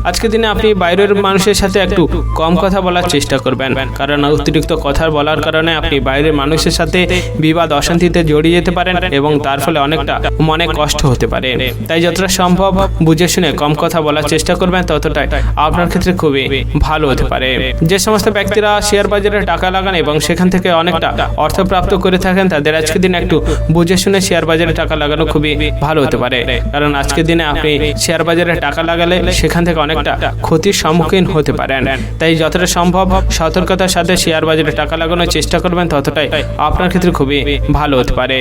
আজকের দিনে আপনি বাইরের মানুষের সাথে একটু কম কথা বলার চেষ্টা করবেন। কারণ অতিরিক্ত কথা বলার কারণে আপনি বাইরের মানুষের সাথে বিবাদ অশান্তিতে জড়িয়ে যেতে পারেন এবং তার ফলে অনেকটা মনে কষ্ট হতে পারে। তাই যতটা সম্ভব বুঝে শুনে কম কথা বলার চেষ্টা করবেন, ততটাই আপনার ক্ষেত্রে খুবই ভালো হতে পারে। যে সমস্ত ব্যক্তিরা শেয়ার বাজারে টাকা লাগান এবং সেখান থেকে অনেকটা অর্থ প্রাপ্ত করে থাকেন, তাদের আজকের দিনে একটু বুঝে শুনে শেয়ার বাজারে টাকা লাগানো খুবই ভালো হতে পারে। কারণ আজকের দিনে আপনি শেয়ার বাজারে টাকা লাগালে সেখান থেকে অনেকটা ক্ষতির সম্মুখীন হতে পারেন। তাই যতটা সম্ভব সতর্কতার সাথে শেয়ার বাজারে টাকা লাগানোর চেষ্টা করবেন, ততটাই আপনার ক্ষেত্রে খুবই ভালো হতে পারে।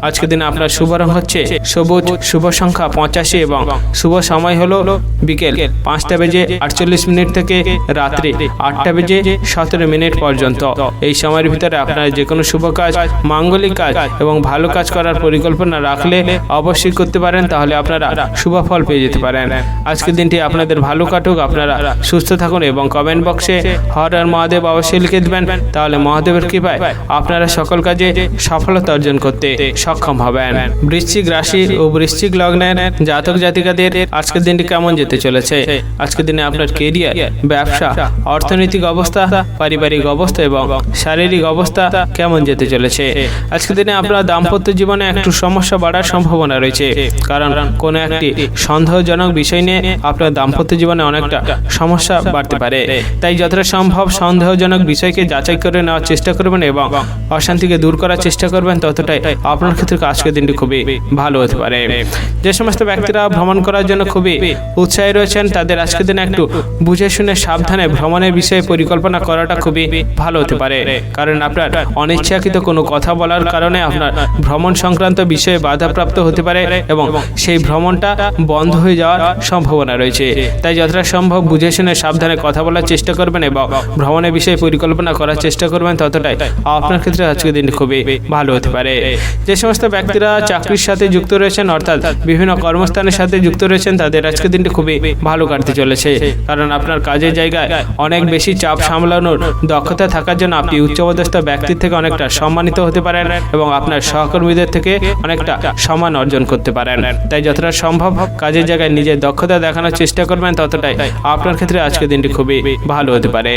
আজকের দিনে আপনার শুভ রং হচ্ছে সবুজ, শুভ সংখ্যা 85 এবং শুভ সময় হলো বিকেল 5:48 থেকে রাত্রি 8:17 পর্যন্ত। এই সময়ের ভিতরে আপনার যে কোনো শুভ কাজ, মাঙ্গলিক কাজ এবং ভালো কাজ করার পরিকল্পনা রাখলে অবশ্যই করতে পারেন, তাহলে আপনারা শুভ ফল পেয়ে যেতে পারেন। আজকের দিনটি আপনাদের ভালো কাটুক, আপনারা সুস্থ থাকুন এবং কমেন্ট বক্সে হর হর মহাদেব অবশ্যই লিখে দেবেন, তাহলে মহাদেবের কৃপায় আপনারা সকল কাজে সফলতা অর্জন করতে সক্ষম হবেন। বৃশ্চিক রাশি ও বৃশ্চিক লগ্নের জাতক জাতিকাদের আজকের দিনটি কেমন যেতে চলেছে? আজকের দিনে আপনার কেরিয়ার, ব্যবসা, অর্থনৈতিক অবস্থা, পারিবারিক অবস্থা এবং শারীরিক অবস্থা কেমন যেতে চলেছে? আজকের দিনে আপনার দাম্পত্য জীবনে একটু সমস্যা বাড়ার সম্ভাবনা রয়েছে, কারণ কোনো একটি সন্দেহজনক বিষয় নিয়ে আপনার দাম্পত্য জীবনে অনেকটা সমস্যা বাড়তে পারে। তাই যতটা সম্ভব সন্দেহজনক বিষয়কে যাচাই করে নেওয়ার চেষ্টা করবেন এবং অশান্তিকে দূর করার চেষ্টা করবেন, ততটাই আপনার ক্ষেত্রে আজকের দিনটি খুবই ভালো হতে পারে। যে সমস্ত ব্যক্তিরা ভ্রমণ করার জন্য খুবই উৎসাহী রয়েছেন, তাদের আজকের দিনে একটু বুঝে শুনে সাবধানে ভ্রমণের বিষয়ে পরিকল্পনা করাটা খুবই ভালো হতে পারে, কারণ আপনার অনিচ্ছাকৃত কোনো কথা বলার কারণে আপনার ভ্রমণ সংক্রান্ত বিষয়ে বাধাপ্রাপ্ত হতে পারে এবং সেই ভ্রমণটা বন্ধ হয়ে যাওয়ার সম্ভাবনা রয়েছে। তাই যতটা সম্ভব বুঝে শুনে সাবধানে কথা বলার চেষ্টা করবেন এবং ভ্রমণের বিষয়ে পরিকল্পনা করার চেষ্টা করবেন, ততটাই আপনার ক্ষেত্রে আজকের দিন খুবই ভালো হতে পারে। যে সমস্ত ব্যক্তিরা চাকরির সাথে যুক্ত রয়েছেন, অর্থাৎ বিভিন্ন কর্মস্থানের সাথে যুক্ত রয়েছেন, তাদের আজকের দিনটি খুবই ভালো কাটতে চলেছে, কারণ আপনার কাজের জায়গায় অনেক বেশি চাপ সামলানোর দক্ষতা থাকার জন্য আপনি উচ্চপদস্থ ব্যক্তির থেকে অনেকটা সম্মানিত হতে পারেন এবং আপনার সহকর্মীদের থেকে অনেকটা সম্মান অর্জন করতে পারেন। তাই যতটা সম্ভব কাজের জায়গায় নিজের দক্ষতা দেখানোর চেষ্টা করবেন, ততটাই আপনার ক্ষেত্রে আজকের দিনটি খুবই ভালো হতে পারে।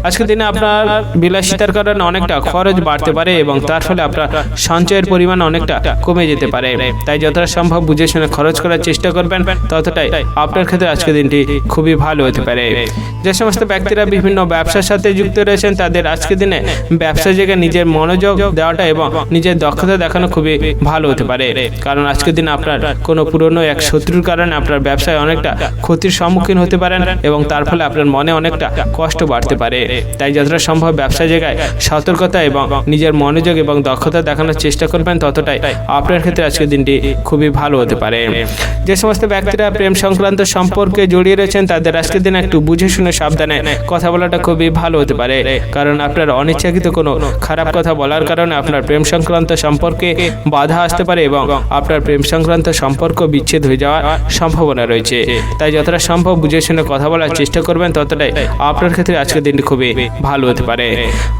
আজকের দিনে আপনার বিলাসিতার কারণে অনেকটা খরচ বাড়তে পারে এবং তার ফলে আপনার সঞ্চয়ের পরিমাণ অনেকটা কমে যেতে পারে। তাই যতটা সম্ভব বুঝে শুনে খরচ করার চেষ্টা করবেন, ততটাই আপনার ক্ষেত্রে আজকের দিনটি খুবই ভালো হতে পারে। যে সমস্ত ব্যক্তিরা বিভিন্ন ব্যবসার সাথে যুক্ত রয়েছেন, তাদের আজকের দিনে ব্যবসা জায়গায় নিজের মনোযোগ দেওয়াটা এবং নিজের দক্ষতা দেখানো খুবই ভালো হতে পারে, কারণ আজকের দিনে আপনার কোনো পুরনো এক শত্রুর কারণে আপনার ব্যবসায় অনেকটা ক্ষতির সম্মুখীন হতে পারেন এবং তার ফলে আপনার মনে অনেকটা কষ্ট বাড়তে পারে। তাই যতটা সম্ভব ব্যবসা জায়গায় সতর্কতা এবং নিজের মনোযোগ এবং দক্ষতা দেখানোর চেষ্টা করবেন, ততটাই আপনার ক্ষেত্রে আজকের দিনটি খুবই ভালো হতে পারে। যে সমস্ত ব্যক্তিরা প্রেম সংক্রান্ত সম্পর্কে জড়িয়ে রয়েছেন, তাদের আজকের দিন একটু বুঝে শুনে সাবধানে কথা বলাটা খুবই ভালো হতে পারে, কারণ আপনার অনিচ্ছাকৃত কোনো খারাপ কথা বলার কারণে আপনার প্রেম সংক্রান্ত সম্পর্কে বাধা আসতে পারে এবং আপনার প্রেম সংক্রান্ত সম্পর্ক বিচ্ছেদ হয়ে যাওয়ার সম্ভাবনা রয়েছে। তাই যতটা সম্ভব বুঝে শুনে কথা বলার চেষ্টা করবেন, ততটাই আপনার ক্ষেত্রে আজকের দিনটি খুবই ভালো হতে পারে।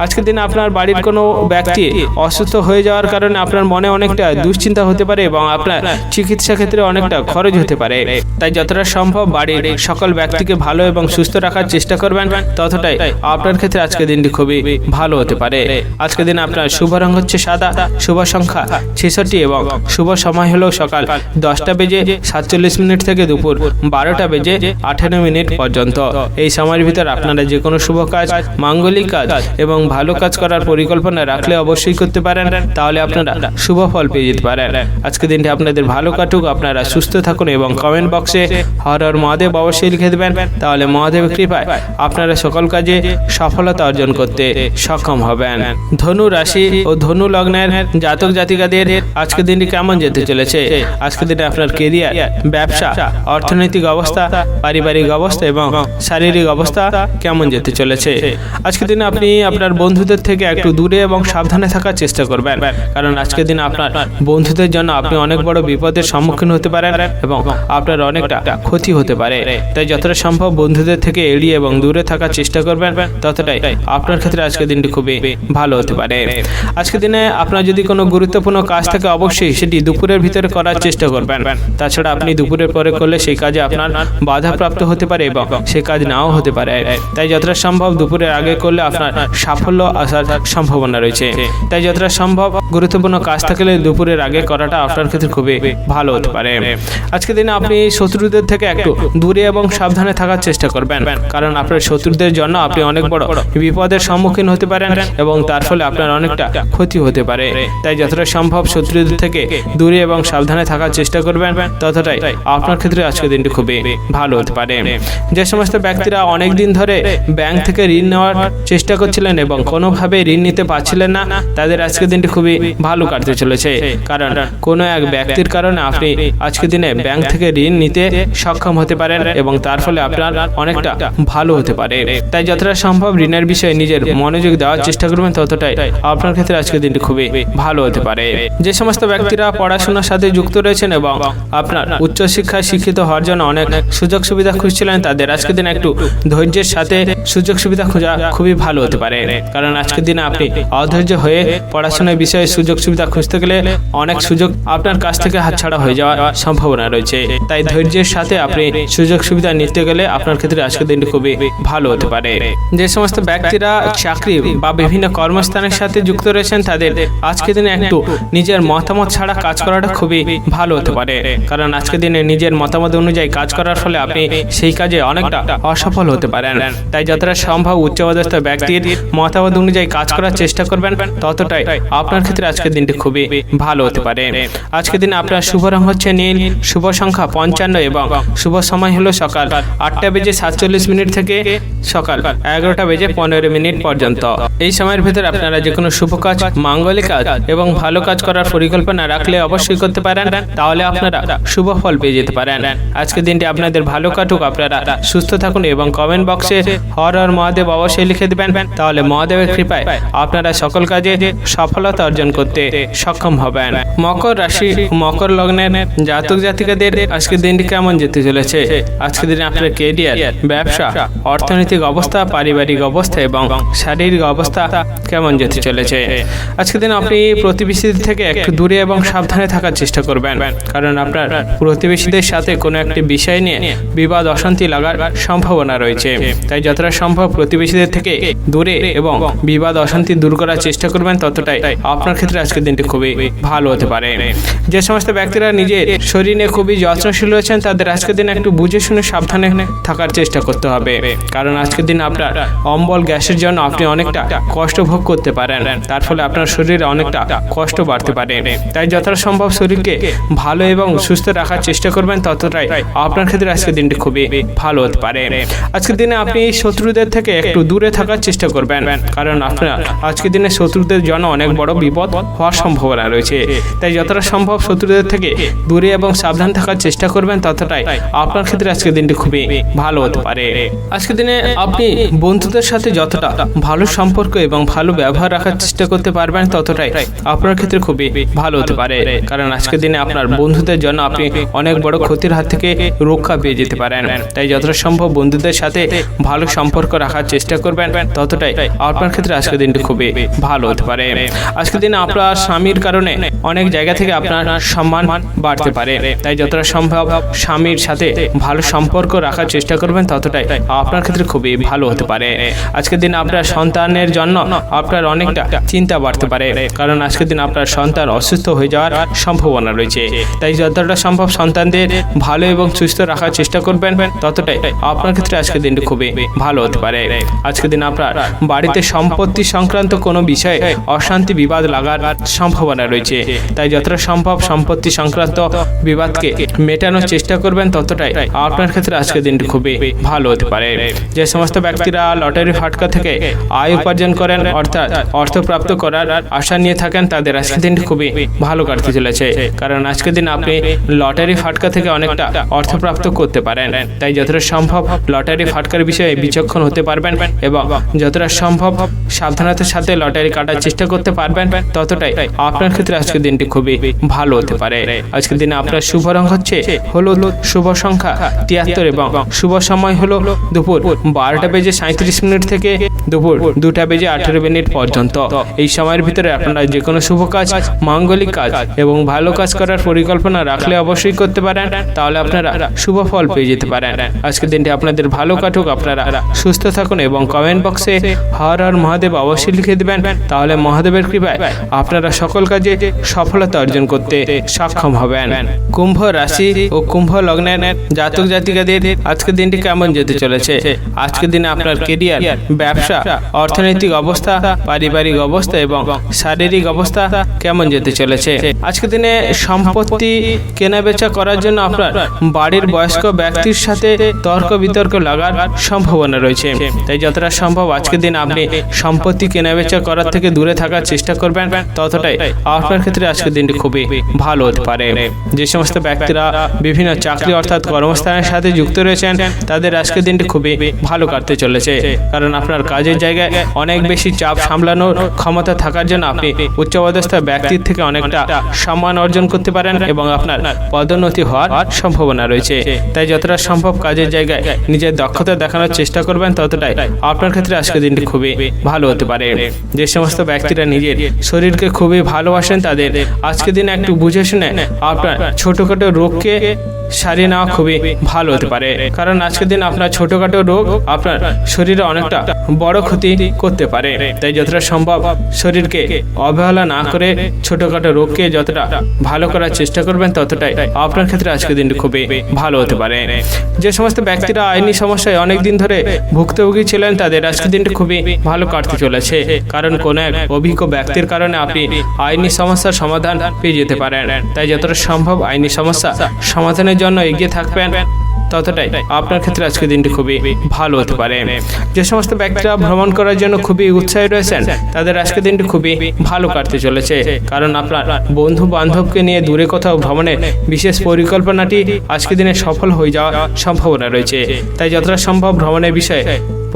আজকের দিনে আপনার বাড়ির কোনো ব্যক্তি অসুস্থ হয়ে যাওয়ার কারণে আপনার মনে অনেকটা দুশ্চিন্তা হতে পারে এবং আপনার চিকিৎসা ক্ষেত্রে অনেকটা খরচ হতে পারে। তাই যতটা সম্ভব বাড়ির সকল ব্যক্তিকে ভালো এবং সুস্থ রাখার চেষ্টা করবেন, ততটাই আপনার ক্ষেত্রে আজকের দিনটি খুবই ভালো হতে পারে। আজকের দিনে আপনার শুভ রং হচ্ছে সাদা, শুভ সংখ্যা 66 এবং শুভ সময় হলো সকাল 10:47 থেকে দুপুর 12:58 পর্যন্ত। এই সময়ের ভিতর আপনারা যে কোনো শুভ কাজ, মাঙ্গলিক কাজ এবং ভালো কাজ করার পরিকল্পনা রাখলে অবশ্যই করতে পারেন, তাহলে আপনারা শুভ ফল পেয়ে যেতে পারেন। আজকের দিনটি আপনাদের ভালো কাটুক, আপনারা সুস্থ থাকুন এবং কমেন্ট বক্সে হর হর মহাদেব অবশ্যই লিখে দেবেন, তাহলে মহাদেবের কৃপায় আপনারা সকল কাজে সফলতা অর্জন করতে সক্ষম হবেন। ধনু রাশি ও ধনু লগ্নের জাতক জাতিকাদের আজকের দিনটি কেমন যেতে চলেছে? আজকের দিনে আপনার কেরিয়ার, ব্যবসা, অর্থনৈতিক অবস্থা, পারিবারিক অবস্থা এবং শারীরিক অবস্থা কেমন যেতে চলেছে? আজকের দিনে আপনি আপনার বন্ধুদের থেকে একটু দূরে এবং সাবধানে থাকার চেষ্টা করবেন, কারণ আজকের দিনে আপনার বন্ধুদের জন্য আপনি অনেক বড় বিপদের সম্মুখীন হতে পারেন এবং আপনার অনেকটা ক্ষতি হতে পারে। তাই যতটা সম্ভব বন্ধুদের থেকে এড়িয়ে এবং দূরে থাকার চেষ্টা করবেন, ততটাই আপনার ক্ষেত্রে আজকের দিনটি খুবই ভালো হতে পারে। আজকের দিনে আপনার যদি কোনো গুরুত্বপূর্ণ কাজ থাকে, অবশ্যই সেটি দুপুরের ভিতরে করার চেষ্টা করবেন। তাছাড়া আপনি দুপুরের পরে করলে সেই কাজে আপনার বাধাপ্রাপ্ত হতে পারে এবং সেই কাজ নাও হতে পারে। তাই যতটা সম্ভব দুপুরের আগে করলে আপনার সাফল্য আসার সম্ভাবনা রয়েছে। তাই যতটা সম্ভব গুরুত্বপূর্ণ কাজ থাকলে দুপুরের আগে করাটা আপনার ক্ষেত্রে খুবই ভালো হতে পারে। আজকের দিনে আপনি শত্রুদের থেকে একটু দূরে এবং সাবধানে থাকার চেষ্টা করবেন, কারণ আপনার শত্রুদের জন্য আপনি অনেক বড় বিপদের সম্মুখীন হতে পারেন এবং তার ফলে আপনার অনেকটা ক্ষতি হতে পারে। তাই যতটা সম্ভব শত্রুদের থেকে দূরে এবং সাবধানে থাকার চেষ্টা করবেন, ততটাই আপনার ক্ষেত্রে আজকের দিনটি খুবই ভালো হতে পারে। যে সমস্ত ব্যক্তিরা অনেক দিন ধরে ব্যাংক থেকে ঋণ নেওয়ার চেষ্টা করছিলেন এবং কোনোভাবে ঋণ নিতে পারছিলেন না, তাদের আজকের দিনটি খুবই ভালো কাটতে চলেছে, কারণ কোনো এক ব্যক্তির কারণে আপনি আজকের দিনে ব্যাংক থেকে ঋণ নিতে সক্ষম হতে পারেন এবং তার ফলে আপনার অনেকটা ভালো হতে পারে। তাই যতটা সম্ভব ঋণের বিষয়ে নিজের মনোযোগ দেওয়ার চেষ্টা করবেন, ততটাই আপনার ক্ষেত্রে আজকের দিনটি খুবই ভালো হতে হতে পারে। যে সমস্ত ব্যক্তিরা পড়াশোনার সাথে যুক্ত রয়েছেন এবং আপনার উচ্চশিক্ষায় শিক্ষিত হওয়ার জন্য অনেক সুযোগ সুবিধা খুঁজছিলেন, তাদের আজকের দিনে একটু ধৈর্যের সাথে সুযোগ সুবিধা খোঁজা খুবই ভালো হতে পারে। কারণ আজকের দিনে আপনি অধৈর্য হয়ে পড়াশোনার বিষয়ে সুযোগ সুবিধা খুঁজতে গেলে অনেক সুযোগ আপনার কাছ থেকে হাতছাড়া হয়ে যাওয়ার সম্ভাবনা রয়েছে। তাই ধৈর্যের সাথে আপনি সুযোগ সুবিধা নিতে গেলে আপনার ক্ষেত্রে আজকের দিনটি খুবই ভালো হতে পারে। যে সমস্ত ব্যক্তিরা চাকরি বা বিভিন্ন কর্মস্থানের সাথে যুক্ত রয়েছেন, তাদের আজকের দিনে একটু নিজের মতামত ছাড়া কাজ করাটা খুবই ভালো হতে পারে। কারণ আজকের দিনে নিজের মতামত অনুযায়ী কাজ করার ফলে আপনি সেই কাজে অনেকটা অসফল হতে পারেন। তাই যতটা সম্ভব উচ্চপদস্থ ব্যক্তির মতামত অনুযায়ী কাজ করার চেষ্টা করবেন, ততটাই আপনার ক্ষেত্রে আজকের দিনটি খুবই ভালো হতে পারে। আজকের দিনে আপনার শুভ রং হচ্ছে নীল, শুভ সংখ্যা 55 এবং শুভ সময় হলো সকাল 8:47 থেকে সকাল 11:15 পর্যন্ত। এই সময়ের ভিতরে আপনারা যে কোনো শুভ কাজ, মাঙ্গলিক কাজ এবং ভালো কাজ করার পরিকল্পনা রাখলে অবশ্যই করতে পারেন, তাহলে আপনারা শুভ ফল পেয়ে যেতে পারেন। আজকের দিনটি আপনাদের ভালো কাটুক, আপনারা সুস্থ থাকুন এবং কমেন্ট বক্সে হর হর মহাদেব অবশ্যই লিখে দেবেন, তাহলে মহাদেবের কৃপায় আপনারা সকল কাজে সফলতা অর্জন করতে সক্ষম হবেন। মকর রাশি, মকর লগ্নের জাতক জাতিকাদের আজকের দিনটি কেমন যেতে চলেছে? আজকের দিনে আপনার কেরিয়ার, ব্যবসা, অর্থনৈতিক অবস্থা, পারিবারিক অবস্থা এবং শারীরিক অবস্থা কেমন যেতে চলেছে? আজকের দিনে আপনি প্রতিবেশীদের থেকে একটু দূরে এবং সাবধানে থাকার চেষ্টা করবেন, কারণ আপনার প্রতিবেশীদের সাথে কোনো একটি বিষয় নিয়ে বিবাদ অশান্তি লাগার সম্ভাবনা রয়েছে। তাই যতটা সম্ভব প্রতিবেশীদের থেকে দূরে এবং বিবাদ অশান্তি দূর করার চেষ্টা করবেন, ততটাই আপনার ক্ষেত্রে আজকের দিনটি খুবই ভালো হতে পারে। যে সমস্ত ব্যক্তিরা নিজের শরীর নিয়ে খুবই যত্নশীল রয়েছেন, তাদের আজকের দিনে একটু বুঝে শুনে সাবধানে থাকার চেষ্টা করতে হবে, কারণ আজকের দিন আপনার অম্বল গ্যাসের জন্য আপনি অনেকটা কষ্ট ভোগ করতে পারেন, তার ফলে আপনার শরীরে অনেকটা কষ্ট বাড়তে পারে। তাই যতটা সম্ভব শরীরকে ভালো এবং সুস্থ রাখার চেষ্টা করবেন, ততটাই আপনার ক্ষেত্রে আজকের দিনটি খুবই ভালো হতে পারে। আজকের দিনে আপনি শত্রুদের থেকে একটু দূরে থাকার চেষ্টা করবেন, কারণ আপনার আজকের দিনে শত্রুদের জন্য অনেক বড় বিপদ হওয়ার সম্ভাবনা রয়েছে। তাই যতটা সম্ভব শত্রুদের থেকে দূরে এবং সাবধান থাকার চেষ্টা করবেন, ততটাই আপনার ক্ষেত্রে আজকের দিনটি খুবই ভালো হতে পারে। আজকের দিনে আপনি বন্ধুদের সাথে যতটা ভালো সম্পর্ক এবং ভালো ব্যবহার রাখার চেষ্টা করতে পারবেন, ততটাই আপনার ক্ষেত্রে খুবই ভালো হতে পারে। কারণ আজকের দিনে আপনার বন্ধুদের জন্য আপনি অনেক বড় ক্ষতির হাত থেকে রক্ষা পেয়ে যেতে পারেন। তাই যতটা সম্ভব বন্ধুদের সাথে ভালো সম্পর্ক রাখার চেষ্টা করবেন, ততটাই আপনার ক্ষেত্রে আজকের দিনটি খুবই ভালো হতে পারে। আজকের দিনে আপনার স্বামীর কারণে অনেক জায়গা থেকে আপনার সম্মান বাড়তে পারে। তাই যতটা সম্ভব স্বামীর সাথে ভালো সম্পর্ক রাখার চেষ্টা করবেন, ততটাই আপনার ক্ষেত্রে খুবই ভালো হতে পারে। আজকের দিন আপনার সন্তানের জন্য আপনার অনেকটা চিন্তা বাড়তে পারে, কারণ আজকের দিন আপনার সন্তান অসুস্থ হয়ে যাওয়ার সম্ভাবনা রয়েছে। তাই যতটা সম্ভব সন্তানদের ভালো এবং সুস্থ রাখার চেষ্টা করবেন, ততটাই আপনার ক্ষেত্রে আজকের দিনটি খুবই ভালো হতে পারে। আজকের দিন আপনার বাড়িতে সম্পত্তি সংক্রান্ত কোনো বিষয়ে অশান্তি বিবাদ লাগার সম্ভাবনা রয়েছে। তাই যতটা সম্ভব সম্পত্তি সংক্রান্ত বিবাদকে মেটানোর চেষ্টা করবেন, ততটাই আপনার ক্ষেত্রে আজকের দিনটি খুবই ভালো হতে পারে। যে সমস্ত ব্যক্তিরা লটারি ফাটকা থেকে আয় উপার্জন করেন, অর্থাৎ অর্থপ্রাপ্ত করার আশা নিয়ে থাকেন, তাদের আজকের দিনটি খুবই ভালো কাটতে চলেছে। কারণ আজকের দিন আপনি লটারি ফাটকা থেকে অনেকটা অর্থপ্রাপ্ত করতে পারেন। তাই যতটা সম্ভব লটারি ফাটকার বিষয়ে বিচক্ষণ হতে পারবেন এবং যতটা সম্ভব সাবধানতার সাথে লটারি কাটার চেষ্টা করতে পারবেন, ততটাই আপনার ক্ষেত্রে আজকের দিনটি খুবই ভালো হতে পারে। আজকের দিনে আপনার শুভ রং হচ্ছে হলুদ, শুভ সংখ্যা 73 এবং শুভ সময় হলো দুপুর 12:37 থেকে দুপুর 2:18 পর্যন্ত। এই সময়ের ভিতরে আপনারা যে কোনো শুভ কাজ, মাঙ্গলিক কাজ এবং ভালো কাজ করার পরিকল্পনা রাখলে অবশ্যই করতে পারেন, তাহলে আপনারা শুভ ফল পেয়ে যেতে পারেন। আজকের দিনটি আপনাদের ভালো কাটুক, আপনারা সুস্থ থাকুন এবং কমেন্ট বক্সে হর হর মহাদেব অবশ্যই লিখে দেবেন, তাহলে মহাদেবের কৃপায় আপনারা সকল কাজে সফলতা অর্জন করতে সক্ষম হবেন। কুম্ভ রাশি ও কুম্ভ লগ্নের জাতক জাতিকাদের আজকের দিনটি কেমন যেতে চলেছে? আজকের দিনে আপনার কেরিয়ার, ব্যবসা, অর্থনৈতিক অবস্থা, পারিবারিক অবস্থা এবং শারীরিক অবস্থা কেমন যেতে চলেছে? আজকের দিনে সম্পত্তি কেনাবেচা করার জন্য আপনার বাড়ির বয়স্ক ব্যক্তির সাথে তর্ক বিতর্ক লাগার সম্ভাবনা রয়েছে। তাই যতটা সম্ভব আজকের দিন আপনি সম্পত্তি কেনাবেচা করার থেকে দূরে থাকার চেষ্টা করবেন, ততটাই আপনার ক্ষেত্রে আজকের দিনটি খুবই ভালো হতে পারে। যে সমস্ত ব্যক্তিরা বিভিন্ন চাকরি অর্থাৎ কর্মস্থানের সাথে যুক্ত রয়েছেন, তাদের আজকের দিনটি খুবই ভালো কাটতে চলেছে, কারণ আপনার কাজের জায়গায় অনেক বেশি চাপ সামলানোর ক্ষমতা থাকার জন্য আপনি উচ্চ উচ্চপদস্থ ব্যক্তির থেকে অনেকটা সম্মান অর্জন করতে পারেন এবং আপনার পদোন্নতি হওয়ার সম্ভাবনা রয়েছে। তাই যতটা সম্ভব কাজের জায়গায় নিজের দক্ষতা দেখানোর চেষ্টা করবেন, ততটাই আপনার ক্ষেত্রে আজকের দিনটি খুবই ভালো হতে পারে। যে সমস্ত ব্যক্তিরা নিজের শরীরকে খুবই ভালোবাসেন, তাদের আজকের দিনে একটু বুঝে শুনে আপনার ছোটখাটো রোগকে সারিয়ে নেওয়া খুবই ভালো হতে পারে। কারণ আজকের দিন আপনার ছোটখাটো রোগ আপনার শরীরে অনেকটা বড় ক্ষতি করতে পারে। তাই যতটা সম্ভব শরীরকে অবহেলা না করে ছোটখাটো রোগকে যতটা ভালো করার চেষ্টা করবেন, ততটাই আপনার ক্ষেত্রে আজকের দিনটি খুবই ভালো হতে পারে। যে সমস্ত ব্যক্তিরা আইনি সমস্যায় অনেক দিন ধরে ভুক্তভোগী ছিলেন, তাদের আজকের দিনটি খুবই ভালো কাটতে চলেছে। কারণ কোন এক অভিজ্ঞ ব্যক্তির কারণে আপনি আইনি সমস্যার সমাধান পেয়ে যেতে পারেন। তাই যতটা সম্ভব আইনি সমস্যা সমাধানের জন্য এগিয়ে থাকবেন, ততটাই আপনার ক্ষেত্রে আজকের দিনটি খুবই ভালো হতে পারে। যে সমস্ত ব্যক্তিরা ভ্রমণ করার জন্য খুবই উৎসাহী রয়েছেন, তাদের আজকের দিনটি খুবই ভালো কাটতে চলেছে। কারণ আপনার বন্ধু বান্ধবকে নিয়ে দূরে কোথাও ভ্রমণের বিশেষ পরিকল্পনাটি আজকের দিনে সফল হয়ে যাওয়ার সম্ভাবনা রয়েছে। তাই যতটা সম্ভব ভ্রমণের বিষয়ে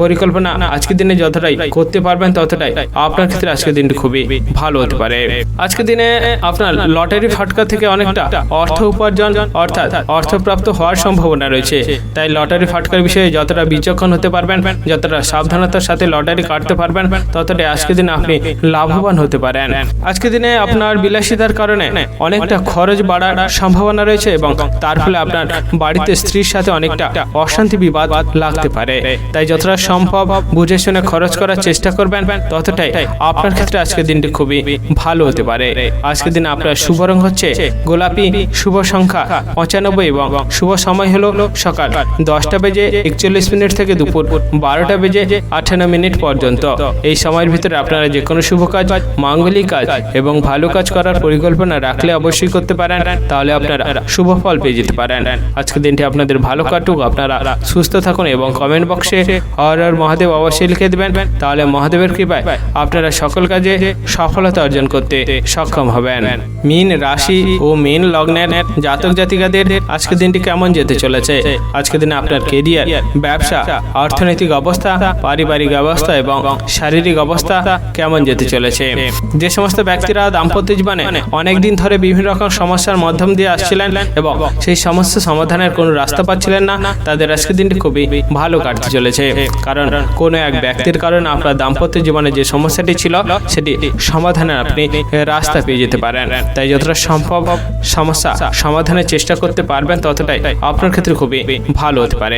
পরিকল্পনা আজকের দিনে যতটাই করতে পারবেন, ততটাই আপনার ক্ষেত্রে আজকের দিনটি খুবই ভালো হতে পারে। আজকের দিনে আপনার লটারি ফাটকা থেকে অনেকটা অর্থ উপার্জন অর্থাৎ অর্থপ্রাপ্ত হওয়ার সম্ভাবনা রয়েছে। তাই লটারি ফাটকার বিষয়ে যতটা বিচক্ষণ হতে পারবেন, যতটা সাবধানতার সাথে লটারি কাটতে পারবেন, ততটাই আজকের দিনে আপনি লাভবান হতে পারেন। আজকের দিনে আপনার বিলাসিতার কারণে অনেকটা খরচ বাড়ার সম্ভাবনা রয়েছে এবং তার ফলে আপনার বাড়িতে স্ত্রীর সাথে অনেকটা অশান্তি বিবাদ লাগতে পারে। তাই যতটা সম্ভব বুঝে শুনে খরচ করার চেষ্টা করবেন, ততটাই আপনার ক্ষেত্রে আজকের দিনটি খুবই ভালো হতে পারে। আজকের দিনে আপনার শুভ রং হচ্ছে গোলাপি, শুভ সংখ্যা 95 এবং শুভ সময় হলো সকাল 10টা বেজে 41 মিনিট থেকে দুপুর 12টা বেজে 58 মিনিট পর্যন্ত। এই সময়ের ভিতরে আপনারা যে কোনো শুভ কাজ, মাঙ্গলিক কাজ এবং ভালো কাজ করার পরিকল্পনা রাখলে অবশ্যই করতে পারেন, তাহলে আপনারা শুভ ফল পেয়ে যেতে পারেন। আজকের দিনটি আপনাদের ভালো কাটুক, আপনারা সুস্থ থাকুন এবং কমেন্ট বক্সে হর হর মহাদেব অবশ্যই লিখে দেবেন, তাহলে মহাদেবের কৃপায় আপনারা সকল কাজে সফলতা অর্জন করতে সক্ষম হবেন। মীন রাশি ও মীন লগ্নের জাতক জাতিকাদের আজকের দিনটি কেমন যেতে চলেছে? আজকের দিনে আপনার কেরিয়ার, ব্যবসা, অর্থনৈতিক অবস্থা, পারিবারিক অবস্থা এবং শারীরিক অবস্থা কেমন যেতে চলেছে? যে সমস্ত ব্যক্তিরা দাম্পত্য জীবনে অনেকদিন ধরে বিভিন্ন রকম সমস্যার মাধ্যম দিয়ে আসছিলেন এবং সেই সমস্যা সমাধানের কোনো রাস্তা পাচ্ছিলেন না, তাদের আজকের দিনটি খুবই ভালো কাটতে চলেছে। কারণ কোনো এক ব্যক্তির কারণে আপনার দাম্পত্য জীবনে যে সমস্যাটি ছিল, সেটি সমাধানের আপনি রাস্তা পেয়ে যেতে পারেন। তাই যতটা সম্ভব সমস্যা সমাধানের চেষ্টা করতে পারবেন, ততটাই আপনার ক্ষেত্রে খুবই ভালো হতে পারে।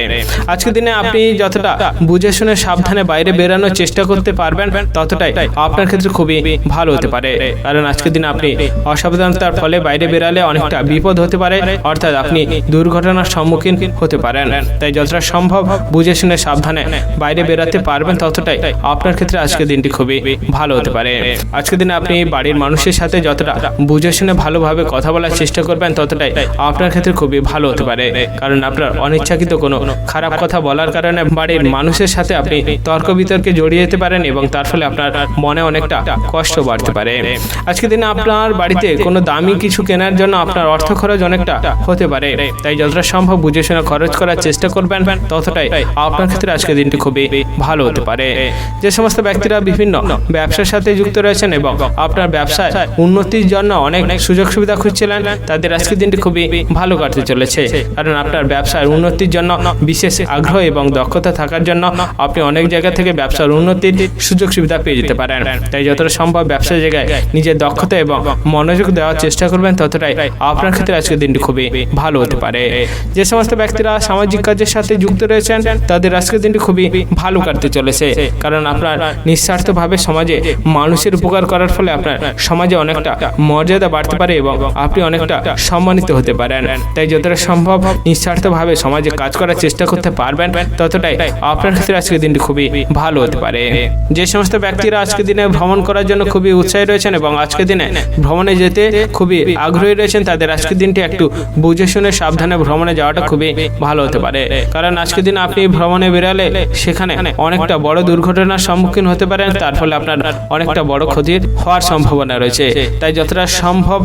আজকের দিনে আপনি যতটা বুঝে শুনে সাবধানে বাইরে বেরানোর চেষ্টা করতে পারবেন, ততটাই আপনার ক্ষেত্রে খুবই ভালো হতে পারে। কারণ আজকের দিনে আপনি অসাবধানতার ফলে বাইরে বেরালে অনেকটা বিপদ হতে পারে, অর্থাৎ আপনি দুর্ঘটনার সম্মুখীন হতে পারেন। তাই যতটা সম্ভব বুঝে শুনে সাবধানে বাইরে বেরাতে পারবেন, ততটাই আপনার ক্ষেত্রে আজকের দিনটি খুবই ভালো হতে পারে। আজকের দিনে আপনি বাড়ির মানুষের সাথে যতটা বুঝে শুনে ভালোভাবে কথা বলার চেষ্টা করবেন, ততটাই আপনার ক্ষেত্রে খুবই ভালো হতে পারে। কারণ আপনার অনিচ্ছাকৃত কোনো খারাপ কথা বলার কারণে বাড়ির মানুষের সাথে আপনি তর্ক বিতর্কে জড়িয়ে যেতে পারেন এবং তার ফলে আপনার মনে অনেকটা কষ্ট বাড়তে পারে। আজকের দিনে আপনার বাড়িতে কোনো দামি কিছু কেনার জন্য আপনার অর্থ খরচ অনেকটা হতে পারে। তাই যতটা সম্ভব বুঝে শুনে খরচ করার চেষ্টা করবেন, ততটাই আপনার ক্ষেত্রে আজকের দিনটি খুবই ভালো হতে পারে। যে সমস্ত ব্যক্তিরা বিভিন্ন ব্যবসার সাথে যুক্ত রয়েছেন এবং আপনার ব্যবসায় উন্নতির জন্য অনেক সুযোগ সুবিধা খুঁজছিলেন, তাদের আজকের দিনটি খুবই ভালো কাটতে চলেছে। কারণ আপনার ব্যবসার উন্নতির জন্য বিশেষ আগ্রহ এবং দক্ষতা থাকার জন্য আপনি অনেক জায়গা থেকে ব্যবসার উন্নতির সুযোগ সুবিধা পেয়ে যেতে পারেন। তাই যতটা সম্ভব ব্যবসার জায়গায় নিজের দক্ষতা এবং মনোযোগ দেওয়ার চেষ্টা করবেন, ততটাই আপনার ক্ষেত্রে আজকের দিনটি খুবই ভালো হতে পারে। যে সমস্ত ব্যক্তিরা সামাজিক কাজের সাথে যুক্ত রয়েছেন, তাদের আজকের দিনটি খুবই ভালো কাটতে চলেছে। কারণ আপনার নিঃস্বার্থভাবে সমাজে মানুষের উপকার করার ফলে আপনার সমাজে অনেকটা মর্যাদা বাড়তে পারে এবং আপনি অনেকটা সম্মানিত হতে পারেন। তাই যতটা সম্ভব নিঃস্বার্থভাবে সমাজে কাজ করার চেষ্টা করতে পারবেন, ততটাই আপনার ক্ষেত্রে আজকের দিনটি খুবই ভালো হতে পারে। যে সমস্ত ব্যক্তিরা আজকের দিনে ভ্রমণ করার জন্য খুবই উৎসাহী রয়েছেন এবং আজকের দিনে ভ্রমণে যেতে খুবই আগ্রহী রয়েছেন, তাদের আজকের দিনটি একটু বুঝে শুনে সাবধানে ভ্রমণে যাওয়াটা খুবই ভালো হতে পারে। কারণ আজকের দিনে আপনি ভ্রমণে বেরালে সেখানে অনেকটা বড় দুর্ঘটনার সম্মুখীন হতে পারেন, তার ফলে আপনার অনেকটা বড় ক্ষতির হওয়ার সম্ভাবনা রয়েছে। তাই যতটা সম্ভব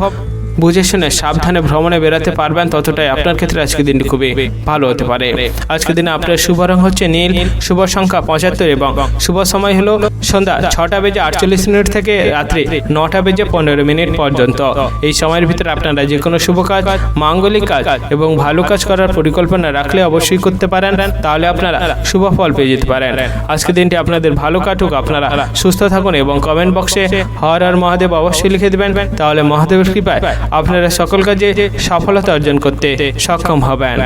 বুঝে শুনে সাবধানে ভ্রমণে বেরোতে পারবেন, ততটাই আপনার ক্ষেত্রে আজকের দিনটি খুবই ভালো হতে পারে। আজকের দিনে আপনার শুভ রং হচ্ছে নীল, শুভ সংখ্যা 75 এবং শুভ সময় হলো সন্ধ্যা 6:48 থেকে রাত্রি 9:15 পর্যন্ত। এই সময়ের ভিতরে আপনারা যে কোনো শুভ কাজ, মাঙ্গলিক কাজ এবং ভালো কাজ করার পরিকল্পনা রাখলে অবশ্যই করতে পারেন, তাহলে আপনারা শুভ ফল পেয়ে যেতে পারেন। আজকের দিনটি আপনাদের ভালো কাটুক, আপনারা সুস্থ থাকুন এবং কমেন্ট বক্সে হর হর মহাদেব অবশ্যই লিখে দেবেন, তাহলে মহাদেবের কৃপায় আপনারা সকল কাজে সফলতা অর্জন করতে সক্ষম হবেন।